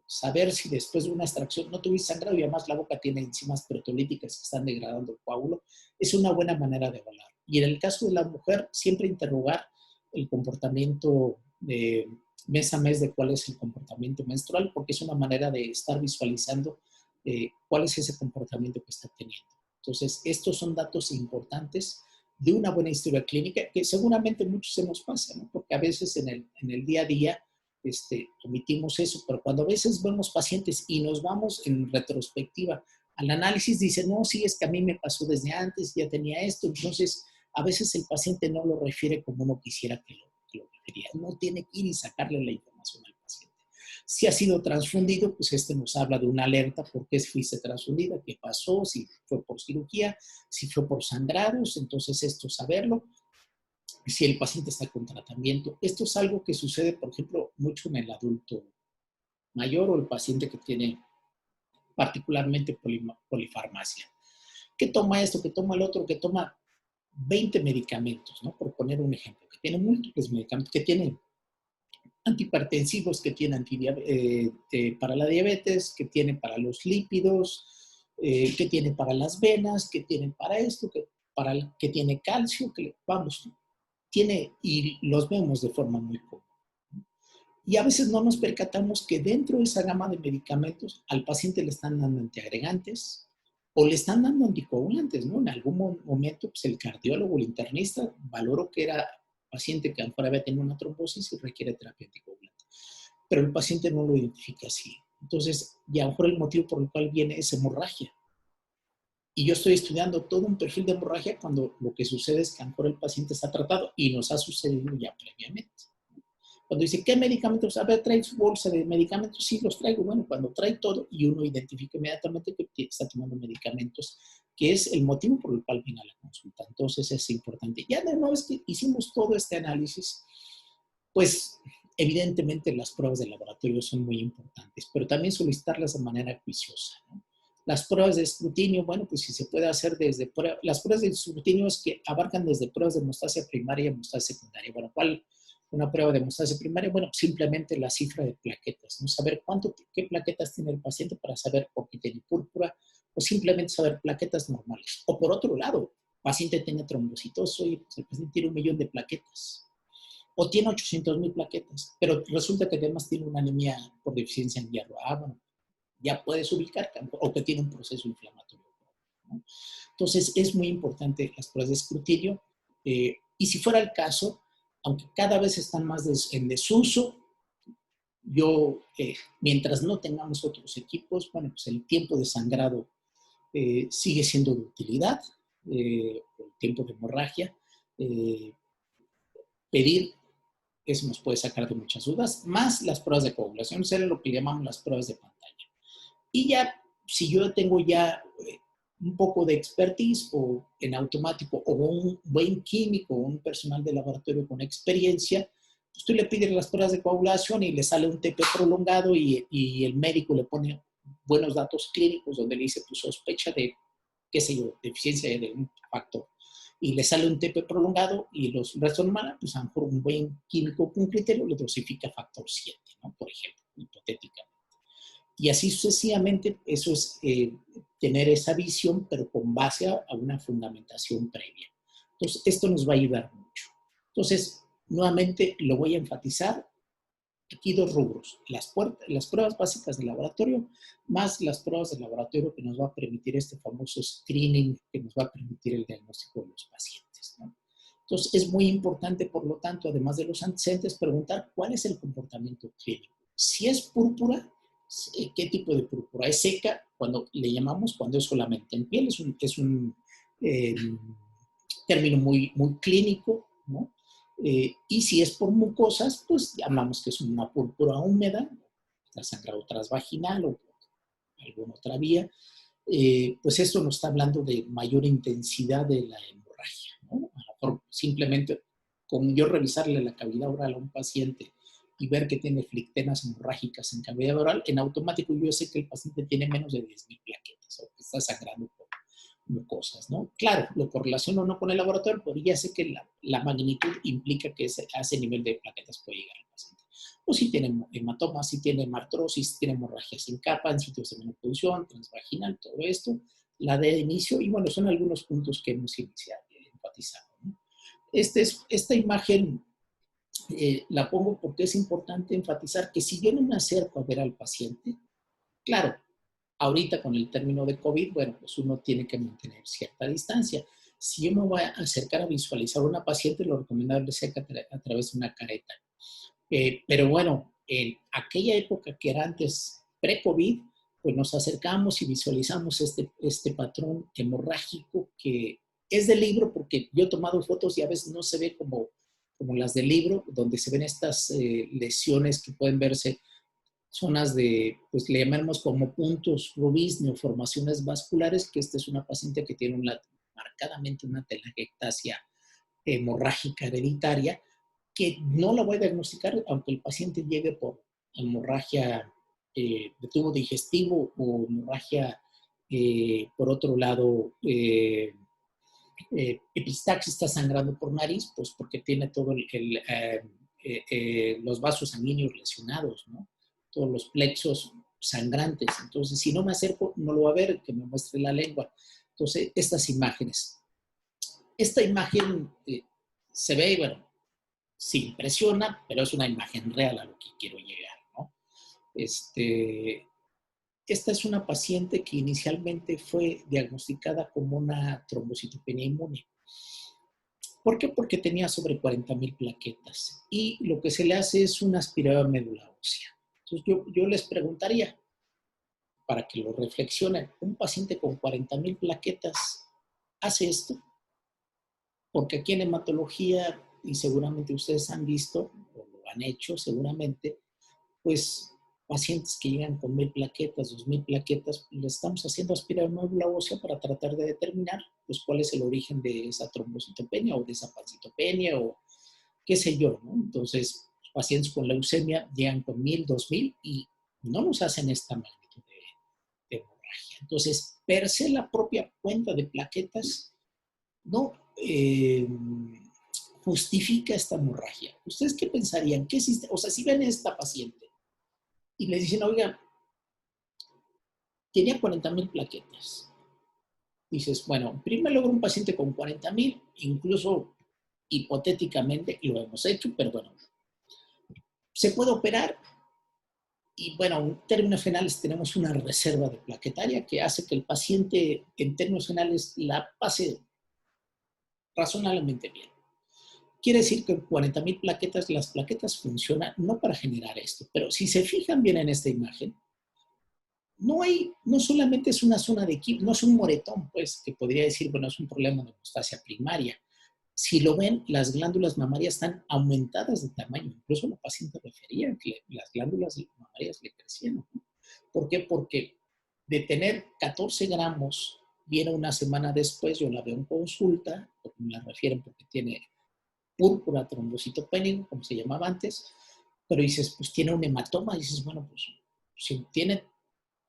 Saber si después de una extracción no tuviste sangrado y además la boca tiene enzimas proteolíticas que están degradando el coágulo, es una buena manera de evaluar. Y en el caso de la mujer, siempre interrogar el comportamiento mes a mes de cuál es el comportamiento menstrual, porque es una manera de estar visualizando cuál es ese comportamiento que está teniendo. Entonces, estos son datos importantes de una buena historia clínica que seguramente muchos se nos pasa, ¿no? Porque a veces en el día a día omitimos eso, pero cuando a veces vemos pacientes y nos vamos en retrospectiva al análisis, dice, no, sí, es que a mí me pasó desde antes, ya tenía esto, entonces a veces el paciente no lo refiere como uno quisiera que lo refiriera, no tiene que ir y sacarle la información al paciente. Si ha sido transfundido, pues nos habla de una alerta, ¿por qué fuiste transfundida? ¿Qué pasó? Si fue por cirugía, si fue por sangrados, entonces esto saberlo. Si el paciente está con tratamiento. Esto es algo que sucede, por ejemplo, mucho en el adulto mayor o el paciente que tiene particularmente polifarmacia. Que toma esto, que toma el otro, que toma 20 medicamentos, ¿no? Por poner un ejemplo, que tiene múltiples medicamentos, que tiene antihipertensivos, que tiene para la diabetes, que tiene para los lípidos, que tiene para las venas, que tiene para esto, que tiene calcio, que vamos, y los vemos de forma muy común. Y a veces no nos percatamos que dentro de esa gama de medicamentos al paciente le están dando antiagregantes o le están dando anticoagulantes, ¿no? En algún momento, pues el cardiólogo, el internista, valoró que era paciente que a lo mejor había tenido una trombosis y requiere terapia anticoagulante. Pero el paciente no lo identifica así. Entonces, y a lo mejor el motivo por el cual viene es hemorragia. Y yo estoy estudiando todo un perfil de hemorragia cuando lo que sucede es que a lo mejor el paciente está tratado y nos ha sucedido ya previamente. Cuando dice, ¿qué medicamentos? A ver, ¿trae su bolsa de medicamentos? Sí, los traigo. Bueno, cuando trae todo y uno identifica inmediatamente que está tomando medicamentos que es el motivo por el cual viene a la consulta. Entonces es importante. Ya de una vez que hicimos todo este análisis, pues evidentemente las pruebas de laboratorio son muy importantes, pero también solicitarlas de manera juiciosa, ¿no? Las pruebas de escrutinio, bueno, pues si se puede hacer desde las pruebas de escrutinio es que abarcan desde pruebas de hemostasia primaria y hemostasia secundaria. Bueno, ¿cuál una prueba de hemostasia primaria? Bueno, simplemente la cifra de plaquetas, ¿no? Saber qué plaquetas tiene el paciente para saber por qué tiene púrpura, o simplemente saber plaquetas normales. O por otro lado, el paciente tiene trombocitosis y pues el paciente tiene 1.000.000 de plaquetas. O tiene 800.000 plaquetas, pero resulta que además tiene una anemia por deficiencia en hierro. Bueno, ya puedes ubicar, o que tiene un proceso inflamatorio, ¿no? Entonces, es muy importante las pruebas de escrutinio. Y si fuera el caso, aunque cada vez están más en desuso, mientras no tengamos otros equipos, bueno, pues el tiempo de sangrado sigue siendo de utilidad, el tiempo de hemorragia. Pedir, eso nos puede sacar de muchas dudas, más las pruebas de coagulación, eso es lo que llamamos las pruebas de pantalla. Y ya, si yo tengo ya un poco de expertise o en automático o un buen químico o un personal de laboratorio con experiencia, pues tú le pides las pruebas de coagulación y le sale un TP prolongado y el médico le pone buenos datos clínicos donde le dice, pues sospecha de, qué sé yo, deficiencia de un factor. Y le sale un TP prolongado y los restos normales, pues a lo mejor un buen químico con criterio le dosifica factor 7, ¿no? Por ejemplo, hipotéticamente. Y así sucesivamente, eso es tener esa visión, pero con base a una fundamentación previa. Entonces, esto nos va a ayudar mucho. Entonces, nuevamente lo voy a enfatizar. Aquí dos rubros, las pruebas básicas de laboratorio, más las pruebas de laboratorio que nos va a permitir este famoso screening, que nos va a permitir el diagnóstico de los pacientes, ¿no? Entonces, es muy importante, por lo tanto, además de los antecedentes, preguntar cuál es el comportamiento clínico. Si es púrpura, ¿qué tipo de púrpura? ¿Es seca? Cuando le llamamos, cuando es solamente en piel, es un término muy, muy clínico, ¿no? Y si es por mucosas, pues llamamos que es una púrpura húmeda, sangrado transvaginal o alguna otra vía. Pues esto nos está hablando de mayor intensidad de la hemorragia, ¿no? A lo mejor simplemente con yo revisarle la cavidad oral a un paciente y ver que tiene flictenas hemorrágicas en cavidad oral, en automático yo sé que el paciente tiene menos de 10.000 plaquetas o que está sangrando por mucosas, ¿no? Claro, lo correlaciono no con el laboratorio, pero ya sé que la magnitud implica que a ese nivel de plaquetas puede llegar el paciente. O si tiene hematomas, si tiene hemartrosis, si tiene hemorragia sin capa, en sitios de menor producción, transvaginal, todo esto, la de inicio, y bueno, son algunos puntos que hemos enfatizado, ¿no? Esta imagen la pongo porque es importante enfatizar que si yo no me acerco a ver al paciente, claro, ahorita con el término de COVID, bueno, pues uno tiene que mantener cierta distancia. Si yo me voy a acercar a visualizar a una paciente, lo recomendable es que a través de una careta. Pero bueno, en aquella época que era antes pre-COVID, pues nos acercamos y visualizamos este patrón hemorrágico que es del libro, porque yo he tomado fotos y a veces no se ve como las del libro, donde se ven estas lesiones que pueden verse zonas de, pues le llamamos como puntos rubíes, neoformaciones vasculares, que esta es una paciente que tiene marcadamente una telangiectasia hemorrágica hereditaria, que no la voy a diagnosticar aunque el paciente llegue por hemorragia de tubo digestivo o hemorragia, por otro lado, epistaxis, está sangrando por nariz, pues porque tiene todo los vasos sanguíneos lesionados, ¿no? Todos los plexos sangrantes. Entonces, si no me acerco, no lo va a ver, que me muestre la lengua. Entonces, estas imágenes. Esta imagen se ve, bueno, sí impresiona, pero es una imagen real a lo que quiero llegar, ¿no? Esta es una paciente que inicialmente fue diagnosticada como una trombocitopenia inmune. ¿Por qué? Porque tenía sobre 40.000 plaquetas y lo que se le hace es una aspirada médula ósea. Entonces yo les preguntaría, para que lo reflexionen, ¿un paciente con 40.000 plaquetas hace esto? Porque aquí en hematología, y seguramente ustedes han visto, o lo han hecho seguramente, pues pacientes que llegan con 1000 plaquetas, 2000 plaquetas, les estamos haciendo aspirar médula ósea para tratar de determinar pues, cuál es el origen de esa trombocitopenia o de esa pancitopenia o qué sé yo, ¿no? Entonces, pacientes con leucemia llegan con 1000, 2000 y no nos hacen esta magnitud de hemorragia. Entonces, per se la propia cuenta de plaquetas no justifica esta hemorragia. ¿Ustedes qué pensarían? ¿Qué existe? O sea, si ven a esta paciente y les dicen, oiga, tenía 40,000 plaquetas. Dices, bueno, en primer lugar, un paciente con 40,000, incluso hipotéticamente lo hemos hecho, pero bueno, se puede operar y bueno, en términos finales tenemos una reserva de plaquetaria que hace que el paciente en términos finales la pase razonablemente bien. Quiere decir que 40,000 plaquetas, las plaquetas funcionan no para generar esto, pero si se fijan bien en esta imagen, no solamente es una zona de quimio, no es un moretón, pues, que podría decir, bueno, es un problema de hemostasia primaria. Si lo ven, las glándulas mamarias están aumentadas de tamaño. Incluso la paciente refería que las glándulas mamarias le crecían, ¿no? ¿Por qué? Porque de tener 14 gramos, viene una semana después, yo la veo en consulta, porque me la refieren porque tiene púrpura trombocitopénico, como se llamaba antes, pero dices, pues tiene un hematoma, y dices, bueno, pues si tiene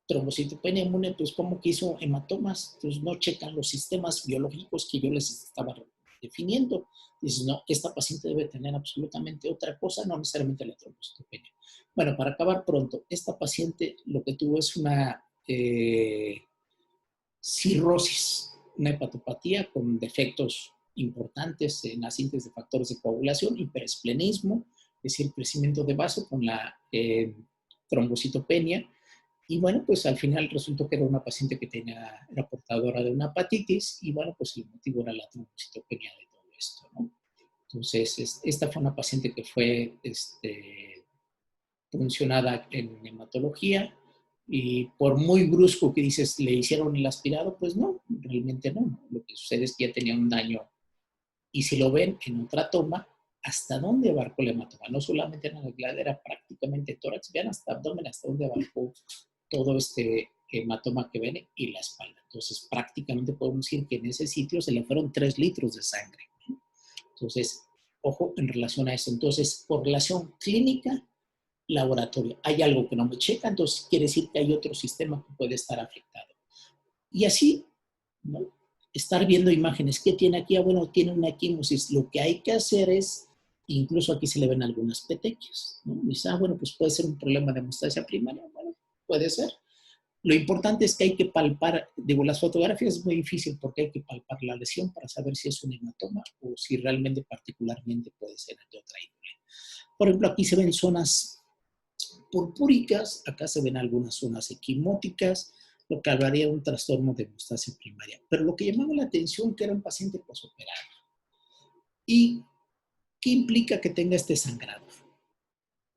trombocitopenia inmune, pues ¿cómo que hizo hematomas? Entonces no checan los sistemas biológicos que yo les estaba definiendo. Dices, no, esta paciente debe tener absolutamente otra cosa, no necesariamente la trombocitopenia. Bueno, para acabar pronto, esta paciente lo que tuvo es una cirrosis, una hepatopatía con defectos importantes en la síntesis de factores de coagulación, hiperesplenismo, es decir, crecimiento de vaso con la trombocitopenia. Y bueno, pues al final resultó que era una paciente que era portadora de una hepatitis y bueno, pues el motivo era la trombocitopenia de todo esto, ¿no? Entonces, esta fue una paciente que fue funcionada en hematología y por muy brusco que dices, ¿le hicieron el aspirado? Pues no, realmente no. Lo que sucede es que ya tenía un daño y si lo ven en otra toma, ¿hasta dónde abarcó el hematoma? No solamente en la gladera, prácticamente tórax, vean hasta abdomen, hasta dónde abarcó todo este hematoma que ven y la espalda. Entonces, prácticamente podemos decir que en ese sitio se le fueron 3 litros de sangre. Entonces, ojo en relación a eso. Entonces, por relación clínica, laboratorio, hay algo que no me checa, entonces quiere decir que hay otro sistema que puede estar afectado. Y así, ¿no? Estar viendo imágenes. ¿Qué tiene aquí? Ah, bueno, tiene una equimosis. Lo que hay que hacer es, incluso aquí se le ven algunas petequias, ¿no? Dice, ah, bueno, pues puede ser un problema de hemostasia primaria. Bueno, puede ser. Lo importante es que hay que palpar, digo, las fotografías es muy difícil porque hay que palpar la lesión para saber si es un hematoma o si realmente particularmente puede ser de otra índole. Por ejemplo, aquí se ven zonas purpúricas, acá se ven algunas zonas equimóticas, lo que hablaría de un trastorno de hemostasia primaria. Pero lo que llamaba la atención que era un paciente posoperado. ¿Y qué implica que tenga este sangrado?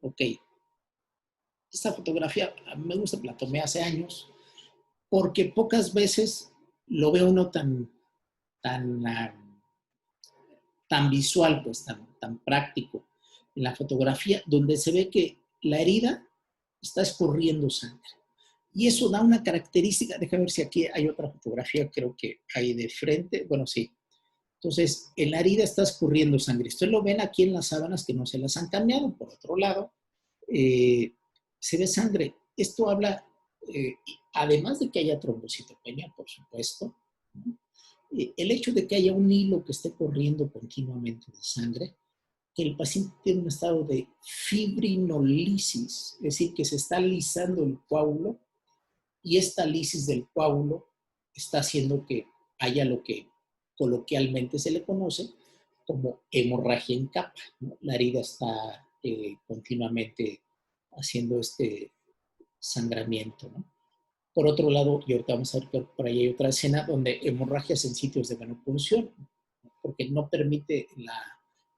Ok, esta fotografía, a mí me gusta, la tomé hace años, porque pocas veces lo ve uno tan visual, pues tan práctico en la fotografía, donde se ve que la herida está escurriendo sangre. Y eso da una característica, déjame ver si aquí hay otra fotografía, creo que hay de frente, bueno, sí. Entonces, en la herida está escurriendo sangre. Ustedes lo ven aquí en las sábanas que no se las han cambiado. Por otro lado, se ve sangre. Esto habla, además de que haya trombocitopenia, por supuesto, ¿no? El hecho de que haya un hilo que esté corriendo continuamente de sangre, que el paciente tiene un estado de fibrinolisis, es decir, que se está lisando el coágulo y esta lisis del coágulo está haciendo que haya lo que coloquialmente se le conoce como hemorragia en capa, ¿no? La herida está continuamente haciendo este sangramiento, ¿no? Por otro lado, y ahorita vamos a ver que por ahí hay otra escena donde hemorragias en sitios de venopunción, porque no permite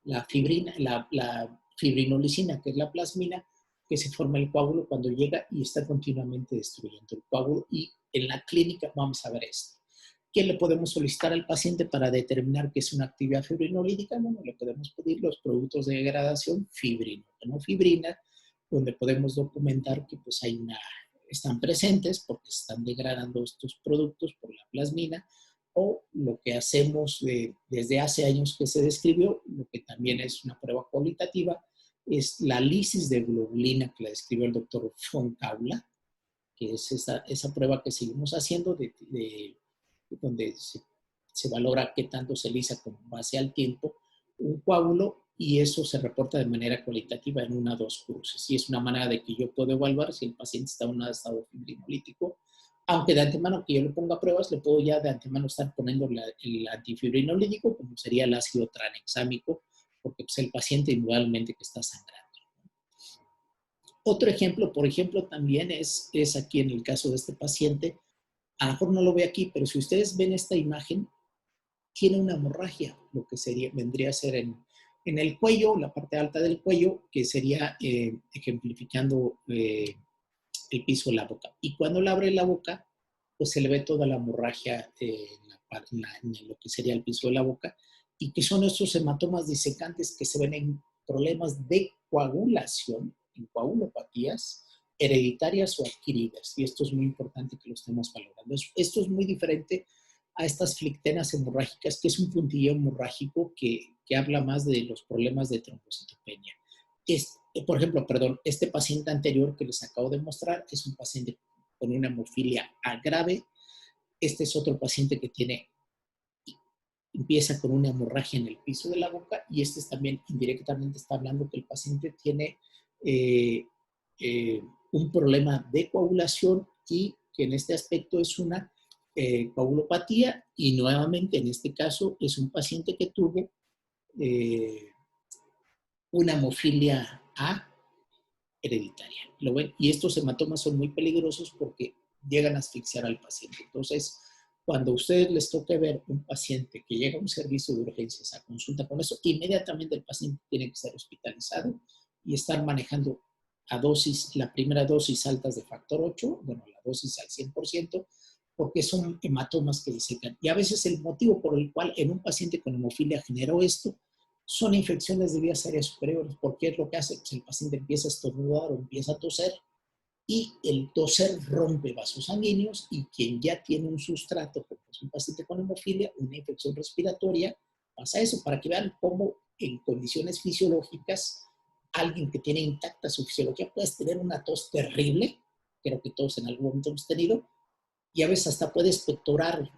la fibrina, la fibrinolicina, que es la plasmina, que se forma el coágulo cuando llega y está continuamente destruyendo el coágulo. Y en la clínica vamos a ver esto. ¿Qué le podemos solicitar al paciente para determinar que es una actividad fibrinolítica? Bueno, le podemos pedir los productos de degradación, fibrina, no fibrina, donde podemos documentar que pues están presentes porque se están degradando estos productos por la plasmina, o lo que hacemos desde hace años que se describió, lo que también es una prueba cualitativa, es la lisis de globulina que la describió el doctor Fontcaula, que es esa prueba que seguimos haciendo donde se valora qué tanto se lisa con base al tiempo un coágulo, y eso se reporta de manera cualitativa en 1 a 2 cruces. Y es una manera de que yo puedo evaluar si el paciente está en un estado fibrinolítico, aunque de antemano que yo le ponga pruebas, le puedo ya de antemano estar poniendo el antifibrinolítico, como sería el ácido tranexámico, porque pues, el paciente indudablemente que está sangrando. Otro ejemplo, por ejemplo, también es aquí en el caso de este paciente. A lo mejor no lo ve aquí, pero si ustedes ven esta imagen, tiene una hemorragia, lo que vendría a ser en el cuello, la parte alta del cuello, que sería ejemplificando el piso de la boca. Y cuando le abre la boca, pues se le ve toda la hemorragia en lo que sería el piso de la boca, y que son estos hematomas disecantes que se ven en problemas de coagulación, en coagulopatías hereditarias o adquiridas. Y esto es muy importante que lo estemos valorando. Esto es muy diferente a estas flictenas hemorrágicas, que es un puntilleo hemorrágico que habla más de los problemas de trombocitopenia. Por ejemplo, este paciente anterior que les acabo de mostrar es un paciente con una hemofilia A grave. Este es otro paciente que empieza con una hemorragia en el piso de la boca, y este también indirectamente está hablando que el paciente tiene un problema de coagulación, y que en este aspecto es una coagulopatía, y nuevamente en este caso es un paciente que tuvo una hemofilia A hereditaria. ¿Lo ven? Y estos hematomas son muy peligrosos porque llegan a asfixiar al paciente. Entonces, cuando a ustedes les toque ver un paciente que llega a un servicio de urgencias a consulta con eso, inmediatamente el paciente tiene que ser hospitalizado y estar manejando la primera dosis altas de factor 8, bueno, la dosis al 100%, porque son hematomas que disecan. Y a veces el motivo por el cual en un paciente con hemofilia generó esto son infecciones de vías aéreas superiores, porque es lo que hace, pues el paciente empieza a estornudar o empieza a toser, y el toser rompe vasos sanguíneos, y quien ya tiene un sustrato, como es un paciente con hemofilia, una infección respiratoria, pasa eso, para que vean cómo en condiciones fisiológicas, alguien que tiene intacta su fisiología puede tener una tos terrible, creo que todos en algún momento hemos tenido, y a veces hasta puede expectorar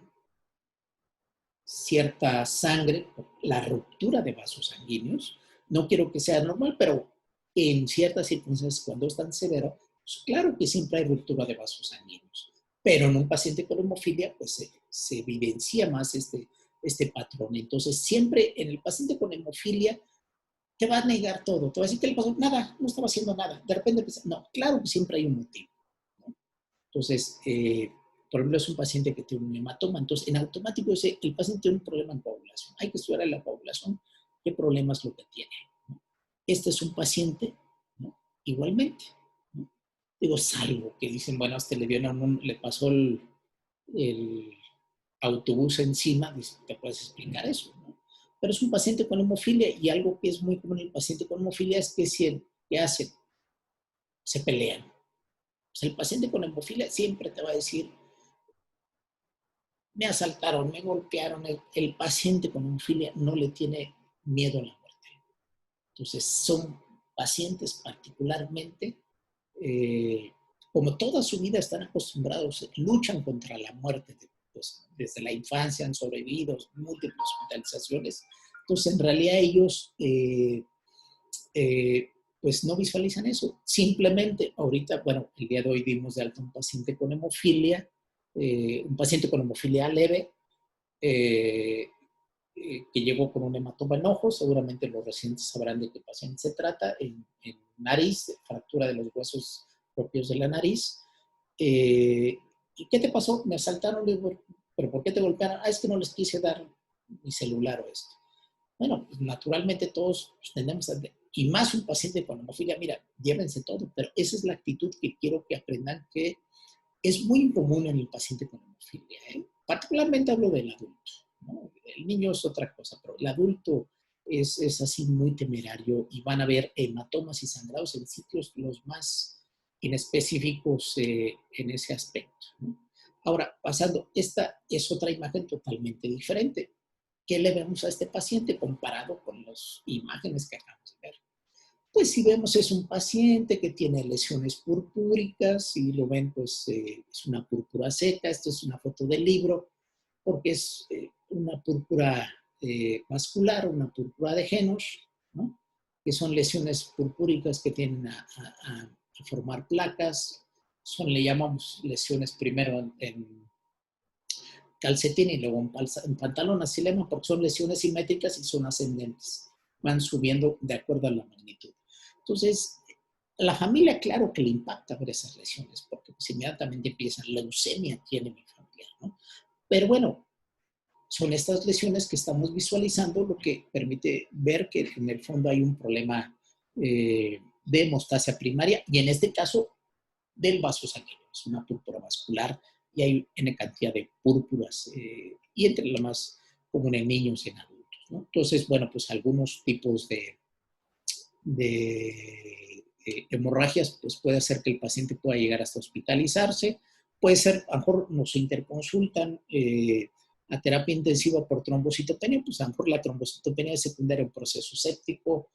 cierta sangre, la ruptura de vasos sanguíneos. No quiero que sea normal, pero en ciertas circunstancias, cuando es tan severo, pues claro que siempre hay ruptura de vasos sanguíneos. Pero en un paciente con hemofilia, pues se evidencia más este patrón. Entonces, siempre en el paciente con hemofilia, te va a negar todo. Te va a decir, ¿qué le pasó? Nada, no estaba haciendo nada. De repente, no, claro que siempre hay un motivo, ¿no? Entonces, por ejemplo, es un paciente que tiene un hematoma, entonces en automático dice, el paciente tiene un problema en coagulación. Hay que estudiar en la coagulación qué problema es lo que tiene, ¿no? Este es un paciente, ¿no? Igualmente, ¿no? Digo, salvo que dicen, bueno, le pasó el autobús encima, te puedes explicar eso, ¿no? Pero es un paciente con hemofilia, y algo que es muy común en el paciente con hemofilia es que ¿qué hacen? Se pelean. O sea, el paciente con hemofilia siempre te va a decir, me asaltaron, me golpearon. El paciente con hemofilia no le tiene miedo a la muerte. Entonces, son pacientes particularmente, como toda su vida están acostumbrados, luchan contra la muerte, pues, desde la infancia han sobrevivido múltiples hospitalizaciones. Entonces, en realidad ellos, pues no visualizan eso. Simplemente, ahorita, bueno, el día de hoy dimos de alta un paciente con hemofilia, un paciente con hemofilia leve, eh, que llegó con un hematoma en ojo. Seguramente los residentes sabrán de qué paciente se trata, en nariz, fractura de los huesos propios de la nariz. ¿Y qué te pasó? Me asaltaron. Le digo, ¿pero por qué te golpearon? Es que no les quise dar mi celular o esto. Bueno, pues naturalmente todos pues, tendemos a... Y más un paciente con hemofilia, mira, llévense todo, pero esa es la actitud que quiero que aprendan, que es muy común en el paciente con hemofilia, ¿eh? Particularmente hablo del adulto, ¿no? El niño es otra cosa, pero el adulto es así muy temerario y van a haber hematomas y sangrados en sitios los más inespecíficos en ese aspecto, ¿no? Ahora, pasando, esta es otra imagen totalmente diferente. ¿Qué le vemos a este paciente comparado con las imágenes que acabamos de ver? Pues si vemos es un paciente que tiene lesiones purpúricas y lo ven, pues es una púrpura seca. Esto es una foto del libro porque es una púrpura vascular, una púrpura de Jenos, ¿no? Que son lesiones purpúricas que tienden a formar placas. Le llamamos lesiones primero en calcetín y luego en pantalón, así le llaman porque son lesiones simétricas y son ascendentes. Van subiendo de acuerdo a la magnitud. Entonces, la familia, claro que le impacta ver esas lesiones, porque pues inmediatamente empiezan, leucemia tiene mi familia, ¿no? Pero bueno, son estas lesiones que estamos visualizando lo que permite ver que en el fondo hay un problema de hemostasia primaria y en este caso del vaso sanguíneo. Es una púrpura vascular y hay N cantidad de púrpuras y entre las más común en niños y en adultos, ¿no? Entonces, bueno, pues algunos tipos de hemorragias, pues puede hacer que el paciente pueda llegar hasta hospitalizarse. Puede ser, a lo mejor nos interconsultan a terapia intensiva por trombocitopenia, pues a lo mejor la trombocitopenia es secundaria a un proceso séptico,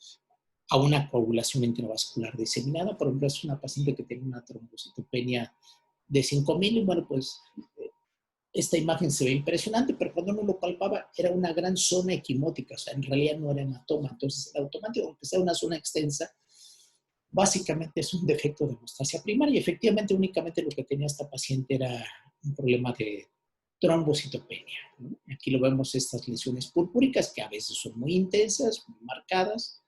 a una coagulación intravascular diseminada. Por ejemplo, es una paciente que tiene una trombocitopenia de 5,000 y bueno, pues esta imagen se ve impresionante, pero cuando uno lo palpaba era una gran zona equimótica, o sea, en realidad no era hematoma. Entonces, el automático, aunque sea una zona extensa, básicamente es un defecto de hemostasia primaria y efectivamente únicamente lo que tenía esta paciente era un problema de trombocitopenia, ¿no? Aquí lo vemos, estas lesiones purpúricas que a veces son muy intensas, muy marcadas,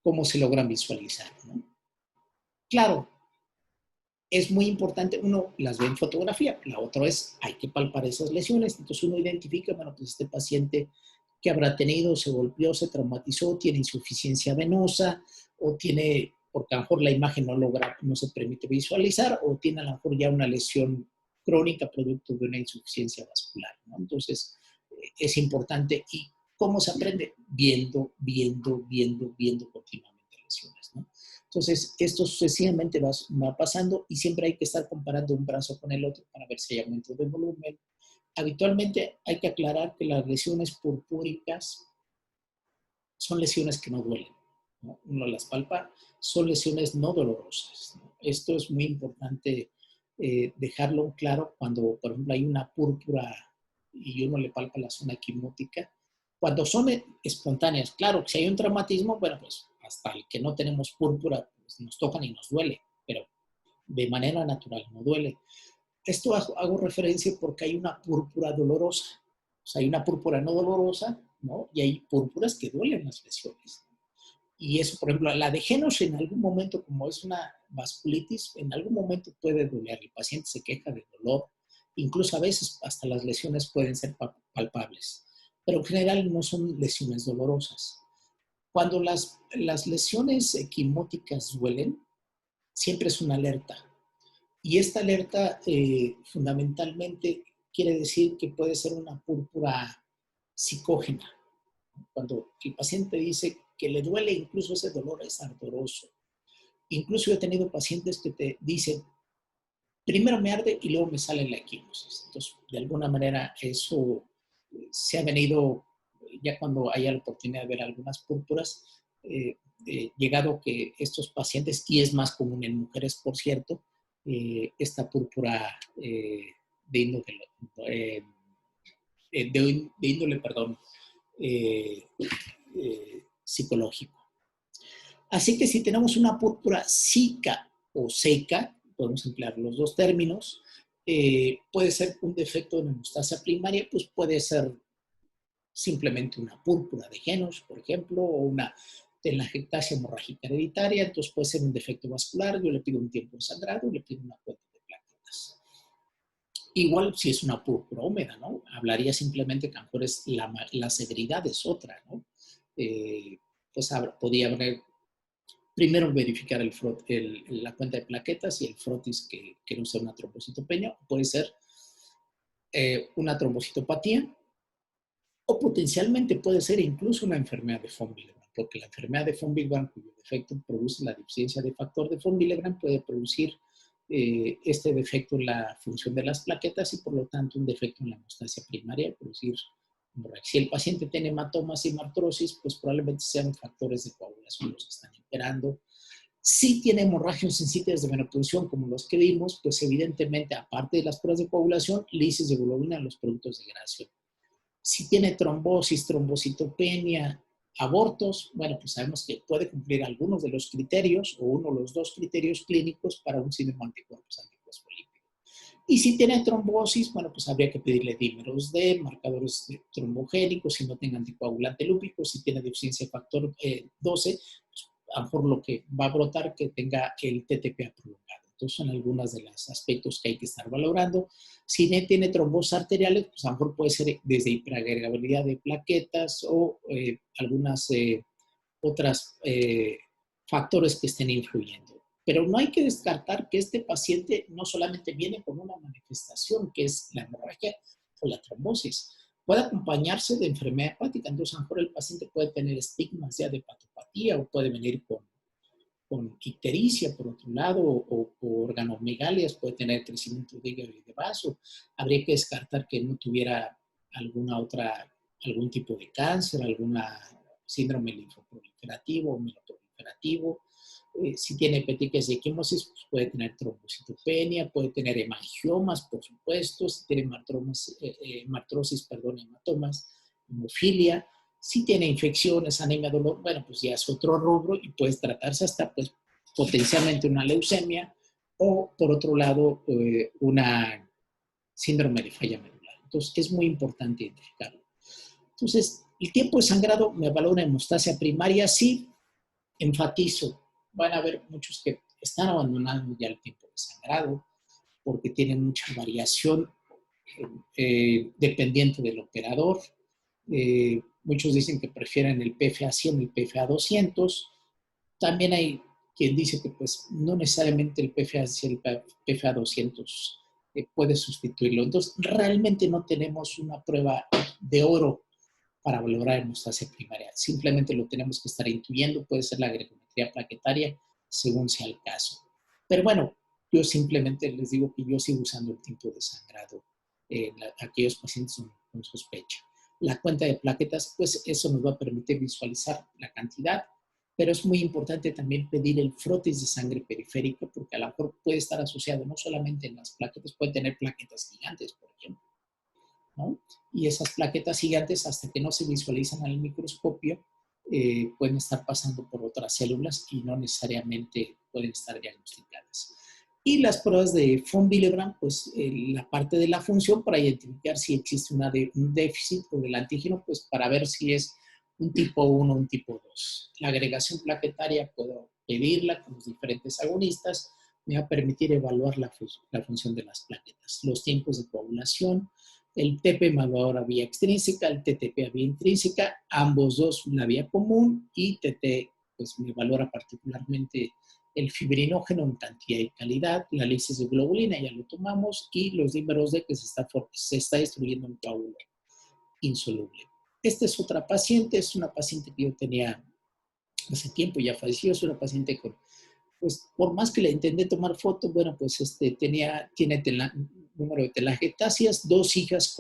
cómo se logran visualizar, ¿no? Claro, es muy importante, uno las ve en fotografía, la otra es, hay que palpar esas lesiones, entonces uno identifica, bueno, pues este paciente que habrá tenido, se golpeó, se traumatizó, tiene insuficiencia venosa, o tiene, porque a lo mejor la imagen no logra, no se permite visualizar, o tiene a lo mejor ya una lesión crónica producto de una insuficiencia vascular, ¿no? Entonces, es importante. ¿Y cómo se aprende? Viendo, viendo, viendo, viendo continuamente lesiones, ¿no? Entonces, esto sucesivamente va pasando y siempre hay que estar comparando un brazo con el otro para ver si hay aumento de volumen. Habitualmente hay que aclarar que las lesiones purpúricas son lesiones que no duelen, ¿no? Uno las palpa, son lesiones no dolorosas, ¿no? Esto es muy importante dejarlo claro cuando, por ejemplo, hay una púrpura y uno le palpa la zona quimótica. Cuando son espontáneas, claro que si hay un traumatismo, bueno, pues hasta el que no tenemos púrpura, pues nos tocan y nos duele, pero de manera natural no duele. Esto hago referencia porque hay una púrpura dolorosa. O sea, hay una púrpura no dolorosa, ¿no? Y hay púrpuras que duelen las lesiones. Y eso, por ejemplo, la de Jenos en algún momento, como es una vasculitis, en algún momento puede doler. El paciente se queja de dolor. Incluso a veces hasta las lesiones pueden ser palpables. Pero en general no son lesiones dolorosas. Cuando las lesiones quimóticas duelen, siempre es una alerta. Y esta alerta fundamentalmente quiere decir que puede ser una púrpura psicógena. Cuando el paciente dice que le duele, incluso ese dolor es ardoroso. Incluso yo he tenido pacientes que te dicen, primero me arde y luego me sale la equimosis. Entonces, de alguna manera eso se ha venido, ya cuando haya la oportunidad de ver algunas púrpuras, llegado que estos pacientes, y es más común en mujeres, por cierto, esta púrpura de índole, eh, de índole, perdón, psicológico. Así que si tenemos una púrpura zika o seca, podemos emplear los dos términos, puede ser un defecto de hemostasia primaria, pues puede ser simplemente una púrpura de Jenos, por ejemplo, o una telangiectasia hemorrágica hereditaria, entonces puede ser un defecto vascular, yo le pido un tiempo de sangrado y le pido una cuenta de plaquetas. Igual si es una púrpura húmeda, ¿no? Hablaría simplemente que a lo mejor es la severidad es otra, ¿no? Pues podría haber primero verificar la cuenta de plaquetas y el frotis que no sea una trombocitopenia. Puede ser una trombocitopatía O potencialmente puede ser incluso una enfermedad de von Willebrand, porque la enfermedad de von Willebrand, cuyo defecto produce la deficiencia de factor de von Willebrand, puede producir este defecto en la función de las plaquetas y por lo tanto un defecto en la hemostasia primaria, producir hemorragia. Si el paciente tiene hematomas y martrosis, pues probablemente sean factores de coagulación los que están imperando. Si tiene hemorragias en sitios de venopunción, como los que vimos, pues evidentemente, aparte de las pruebas de coagulación, lisis de globulina en los productos de degradación. Si tiene trombosis, trombocitopenia, abortos, bueno, pues sabemos que puede cumplir algunos de los criterios o uno de los dos criterios clínicos para un síndrome anticuerpos antifosfolípido. Y si tiene trombosis, bueno, pues habría que pedirle dímeros D, marcadores trombogénicos, si no tiene anticoagulante lúpico, si tiene deficiencia de factor 12, pues a lo mejor lo que va a brotar que tenga el TTPA prolongado. Entonces son algunos de los aspectos que hay que estar valorando. Si tiene trombosis arteriales, pues a lo mejor puede ser desde hiperagregabilidad de plaquetas o algunas otras factores que estén influyendo. Pero no hay que descartar que este paciente no solamente viene con una manifestación, que es la hemorragia o la trombosis, puede acompañarse de enfermedad hepática. Entonces, a lo mejor el paciente puede tener estigmas ya de hepatopatía o puede venir con ictericia, por otro lado, o organomegalias, puede tener crecimiento de hígado y de vaso. Habría que descartar que no tuviera algún tipo de cáncer, alguna síndrome linfoproliferativo o mieloproliferativo. Si tiene petequias y equimosis, pues puede tener trombocitopenia, puede tener hemangiomas, por supuesto. Si tiene martrosis, hematomas, hemofilia. Si tiene infecciones, anemia, dolor, bueno, pues ya es otro rubro y puede tratarse hasta, pues, potencialmente una leucemia o, por otro lado, una síndrome de falla medular. Entonces, es muy importante identificarlo. Entonces, el tiempo de sangrado me valora una hemostasia primaria, sí, enfatizo. Van a haber muchos que están abandonando ya el tiempo de sangrado porque tienen mucha variación dependiente del operador. Muchos dicen que prefieren el PFA 100 y el PFA 200. También hay quien dice que pues no necesariamente el PFA 100 y el PFA 200 puede sustituirlo. Entonces, realmente no tenemos una prueba de oro para valorar hemostasia primaria. Simplemente lo tenemos que estar intuyendo. Puede ser la gregometría plaquetaria, según sea el caso. Pero bueno, yo simplemente les digo que yo sigo usando el tiempo de sangrado en aquellos pacientes con sospecha. La cuenta de plaquetas, pues eso nos va a permitir visualizar la cantidad, pero es muy importante también pedir el frotis de sangre periférico, porque a lo mejor puede estar asociado no solamente en las plaquetas, puede tener plaquetas gigantes, por ejemplo, ¿no? Y esas plaquetas gigantes, hasta que no se visualizan al microscopio, pueden estar pasando por otras células y no necesariamente pueden estar diagnosticadas. Y las pruebas de von Willebrand, pues la parte de la función para identificar si existe un déficit o del antígeno, pues para ver si es un tipo 1 o un tipo 2. La agregación plaquetaria puedo pedirla con los diferentes agonistas, me va a permitir evaluar la función de las plaquetas, los tiempos de coagulación, el TP evaluadora vía extrínseca, el TTP a vía intrínseca, ambos dos la vía común y TT pues me valora particularmente el fibrinógeno en cantidad y calidad, la lisis de globulina ya lo tomamos y los dímeros D que se está destruyendo en coágulo insoluble. Esta es otra paciente, es una paciente que yo tenía hace tiempo, ya falleció, es una paciente con, pues por más que le intenté tomar foto, bueno, pues tiene número de telangiectasias, dos hijas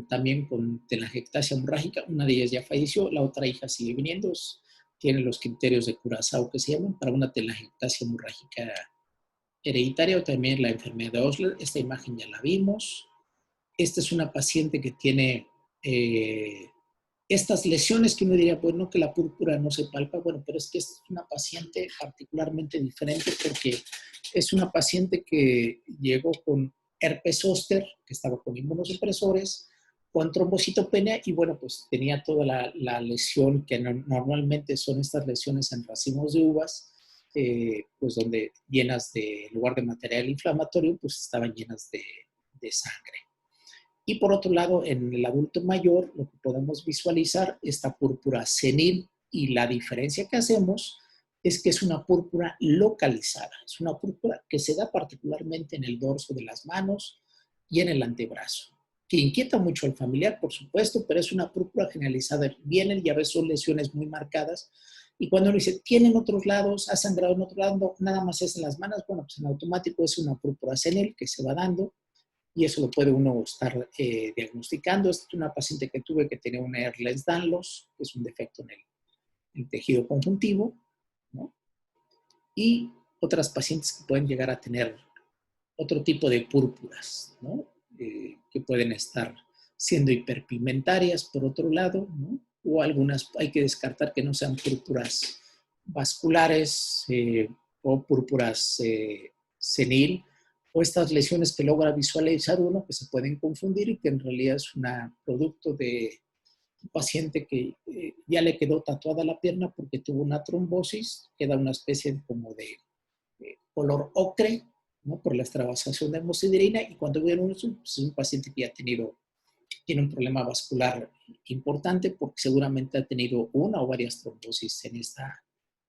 también con telangiectasia hemorrágica, una de ellas ya falleció, la otra hija sigue viniendo, tiene los criterios de Curazao que se llaman para una telangiectasia hemorrágica hereditaria o también la enfermedad de Osler. Esta imagen ya la vimos. Esta es una paciente que tiene estas lesiones que uno diría, bueno, que la púrpura no se palpa, bueno, pero es que es una paciente particularmente diferente porque es una paciente que llegó con herpes zóster, que estaba con inmunosupresores, con trombocitopenia y bueno, pues tenía toda la lesión que normalmente son estas lesiones en racimos de uvas, pues donde llenas de, en lugar de material inflamatorio, pues estaban llenas de sangre. Y por otro lado, en el adulto mayor, lo que podemos visualizar, esta púrpura senil, y la diferencia que hacemos es que es una púrpura localizada. Es una púrpura que se da particularmente en el dorso de las manos y en el antebrazo. que inquieta mucho al familiar, por supuesto, pero es una púrpura generalizada. Vienen y a veces son lesiones muy marcadas. Y cuando uno dice, ¿tienen otros lados? ¿Ha sangrado en otro lado? Nada más es en las manos. Bueno, pues en automático es una púrpura senil que se va dando y eso lo puede uno estar diagnosticando. Esta es una paciente que tuve que tenía una Ehlers-Danlos, que es un defecto en el tejido conjuntivo, ¿no? Y otras pacientes que pueden llegar a tener otro tipo de púrpuras, ¿no? Que pueden estar siendo hiperpigmentarias por otro lado, ¿no? O algunas hay que descartar que no sean púrpuras vasculares o púrpuras senil, o estas lesiones que logra visualizar uno que se pueden confundir y que en realidad es un producto de un paciente que ya le quedó tatuada la pierna porque tuvo una trombosis, queda una especie como de color ocre, ¿no? Por la extravasación de hemosiderina, y cuando vieron eso, pues es un paciente que ya tiene un problema vascular importante porque seguramente ha tenido una o varias trombosis en esta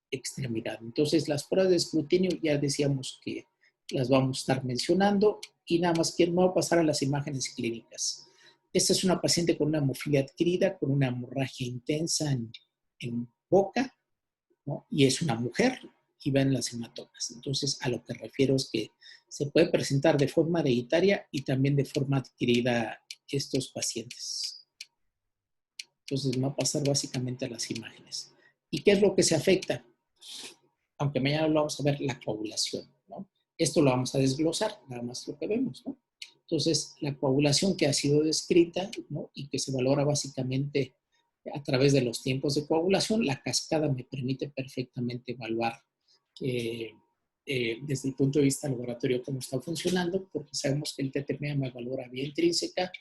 extremidad. Entonces, las pruebas de escrutinio ya decíamos que las vamos a estar mencionando y nada más que me voy a pasar a las imágenes clínicas. Esta es una paciente con una hemofilia adquirida, con una hemorragia intensa en boca, ¿no? Y es una mujer y ven las hematomas. Entonces, a lo que refiero es que se puede presentar de forma hereditaria y también de forma adquirida estos pacientes. Entonces, me va a pasar básicamente a las imágenes. ¿Y qué es lo que se afecta? Aunque mañana lo vamos a ver, la coagulación, ¿no? Esto lo vamos a desglosar, nada más lo que vemos, ¿no? Entonces, la coagulación que ha sido descrita, ¿no? Y que se valora básicamente a través de los tiempos de coagulación, la cascada me permite perfectamente evaluar desde el punto de vista del laboratorio cómo está funcionando, porque sabemos que el TTP me valora vía intrínseca,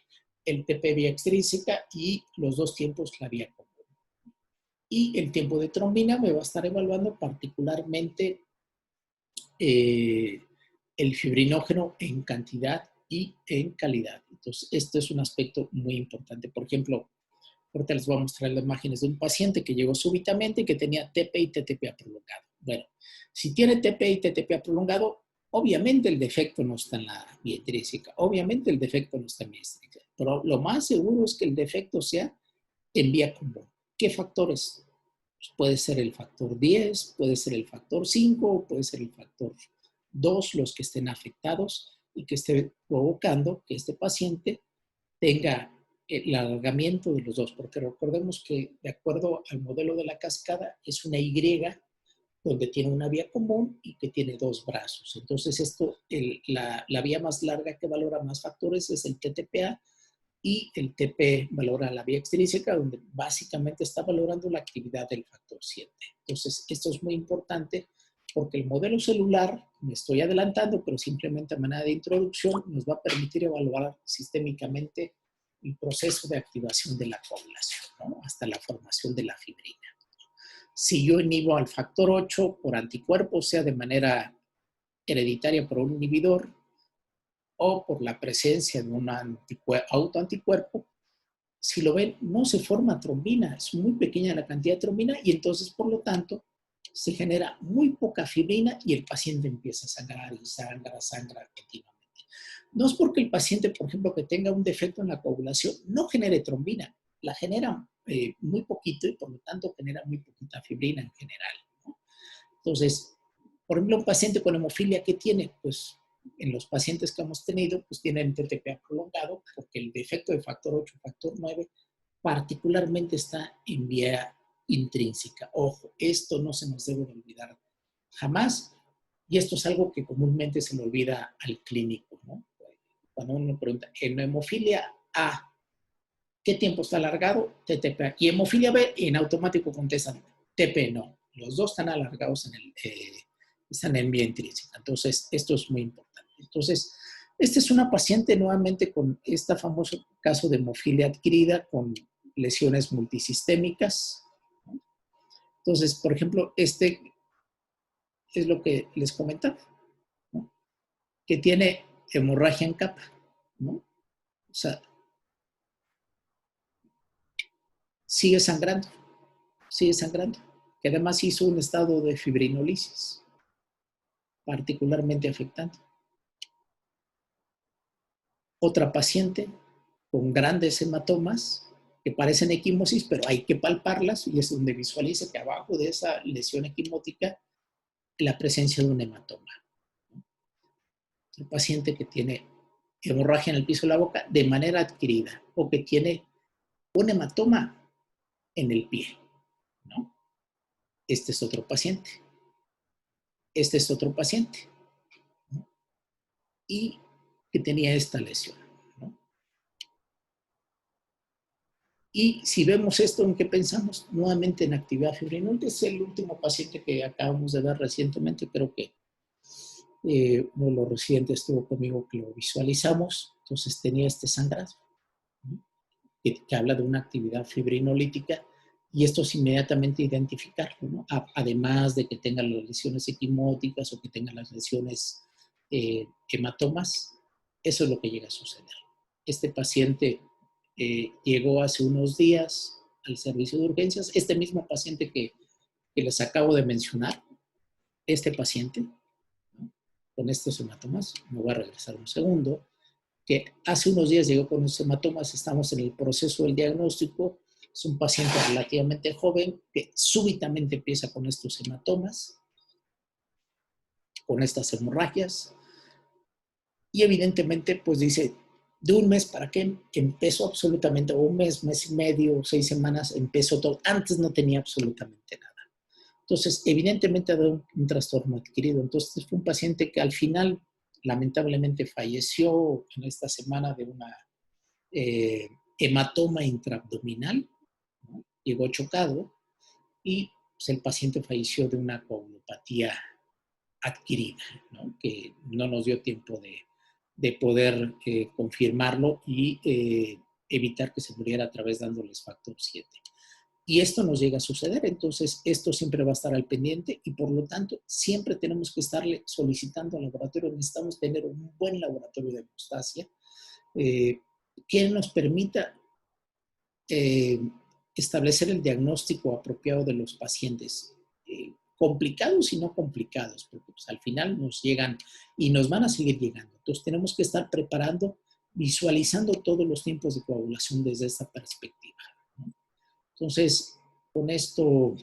el TP vía extrínseca y los dos tiempos la vía común. Y el tiempo de trombina me va a estar evaluando particularmente el fibrinógeno en cantidad y en calidad. Entonces, este es un aspecto muy importante. Por ejemplo, ahorita les voy a mostrar las imágenes de un paciente que llegó súbitamente y que tenía TP y TTPA prolongado. Bueno, si tiene TP y TTPA prolongado, obviamente el defecto no está en la vía intrínseca, obviamente el defecto no está en vía extrínseca, pero lo más seguro es que el defecto sea en vía común. ¿Qué factores? Pues puede ser el factor 10, puede ser el factor 5, puede ser el factor 2, los que estén afectados y que esté provocando que este paciente tenga el alargamiento de los dos, porque recordemos que de acuerdo al modelo de la cascada es una Y donde tiene una vía común y que tiene dos brazos. Entonces la vía más larga que valora más factores es el TTPA y el TP valora la vía extrínseca, donde básicamente está valorando la actividad del factor 7. Entonces, esto es muy importante porque el modelo celular, me estoy adelantando, pero simplemente a manera de introducción, nos va a permitir evaluar sistémicamente el proceso de activación de la coagulación, ¿no? Hasta la formación de la fibrina. Si yo inhibo al factor 8 por anticuerpos, sea de manera hereditaria por un inhibidor, o por la presencia de un autoanticuerpo, si lo ven, no se forma trombina, es muy pequeña la cantidad de trombina y entonces, por lo tanto, se genera muy poca fibrina y el paciente empieza a sangrar y sangra continuamente. No es porque el paciente, por ejemplo, que tenga un defecto en la coagulación, no genere trombina, la genera muy poquito y por lo tanto genera muy poquita fibrina en general, ¿no? Entonces, por ejemplo, un paciente con hemofilia, ¿qué tiene? Pues en los pacientes que hemos tenido, pues tienen TTPA prolongado, porque el defecto de factor 8, factor 9, particularmente está en vía intrínseca. Ojo, esto no se nos debe de olvidar jamás, y esto es algo que comúnmente se le olvida al clínico, ¿no? Cuando uno pregunta, en hemofilia A, ¿qué tiempo está alargado? TTPA. Y hemofilia B, en automático contestan, TP no. Los dos están alargados están en vía intrínseca. Entonces, esto es muy importante. Entonces, esta es una paciente nuevamente con este famoso caso de hemofilia adquirida con lesiones multisistémicas, ¿no? Entonces, por ejemplo, este es lo que les comentaba, ¿no? Que tiene hemorragia en capa, ¿no? O sea, sigue sangrando, sigue sangrando, que además hizo un estado de fibrinolisis particularmente afectante. Otra paciente con grandes hematomas que parecen equimosis, pero hay que palparlas y es donde visualiza que abajo de esa lesión equimótica la presencia de un hematoma. El paciente que tiene hemorragia en el piso de la boca de manera adquirida o que tiene un hematoma en el pie, ¿no? Este es otro paciente. Este es otro paciente, ¿no? Y que tenía esta lesión, ¿no? Y si vemos esto, ¿en qué pensamos? Nuevamente en actividad fibrinológica. Es el último paciente que acabamos de ver recientemente. Creo que uno de los residentes estuvo conmigo que lo visualizamos. Entonces tenía este sangrado, ¿no? que habla de una actividad fibrinolítica. Y esto es inmediatamente identificarlo, ¿no? Además de que tenga las lesiones equimóticas o que tenga las lesiones hematomas, eso es lo que llega a suceder. Este paciente llegó hace unos días al servicio de urgencias. Este mismo paciente que les acabo de mencionar, este paciente, ¿no? Con estos hematomas, me voy a regresar un segundo, que hace unos días llegó con estos hematomas, estamos en el proceso del diagnóstico, es un paciente relativamente joven que súbitamente empieza con estos hematomas, con estas hemorragias, y evidentemente pues dice, de un mes para qué empezó absolutamente, o un mes, mes y medio, 6 semanas, empezó todo. Antes no tenía absolutamente nada. Entonces, evidentemente ha dado un trastorno adquirido. Entonces, fue un paciente que al final, lamentablemente, falleció en esta semana de una hematoma intraabdominal, ¿no? Llegó chocado y pues, el paciente falleció de una coagulopatía adquirida, ¿no? Que no nos dio tiempo de poder confirmarlo y evitar que se muriera a través dándoles factor 7. Y esto nos llega a suceder, entonces esto siempre va a estar al pendiente y por lo tanto siempre tenemos que estarle solicitando al laboratorio, necesitamos tener un buen laboratorio de hemostasia que nos permita eh, establecer el diagnóstico apropiado de los pacientes, complicados y no complicados, porque pues, al final nos llegan y nos van a seguir llegando. Entonces tenemos que estar preparando, visualizando todos los tiempos de coagulación desde esta perspectiva, ¿no? Entonces, con esto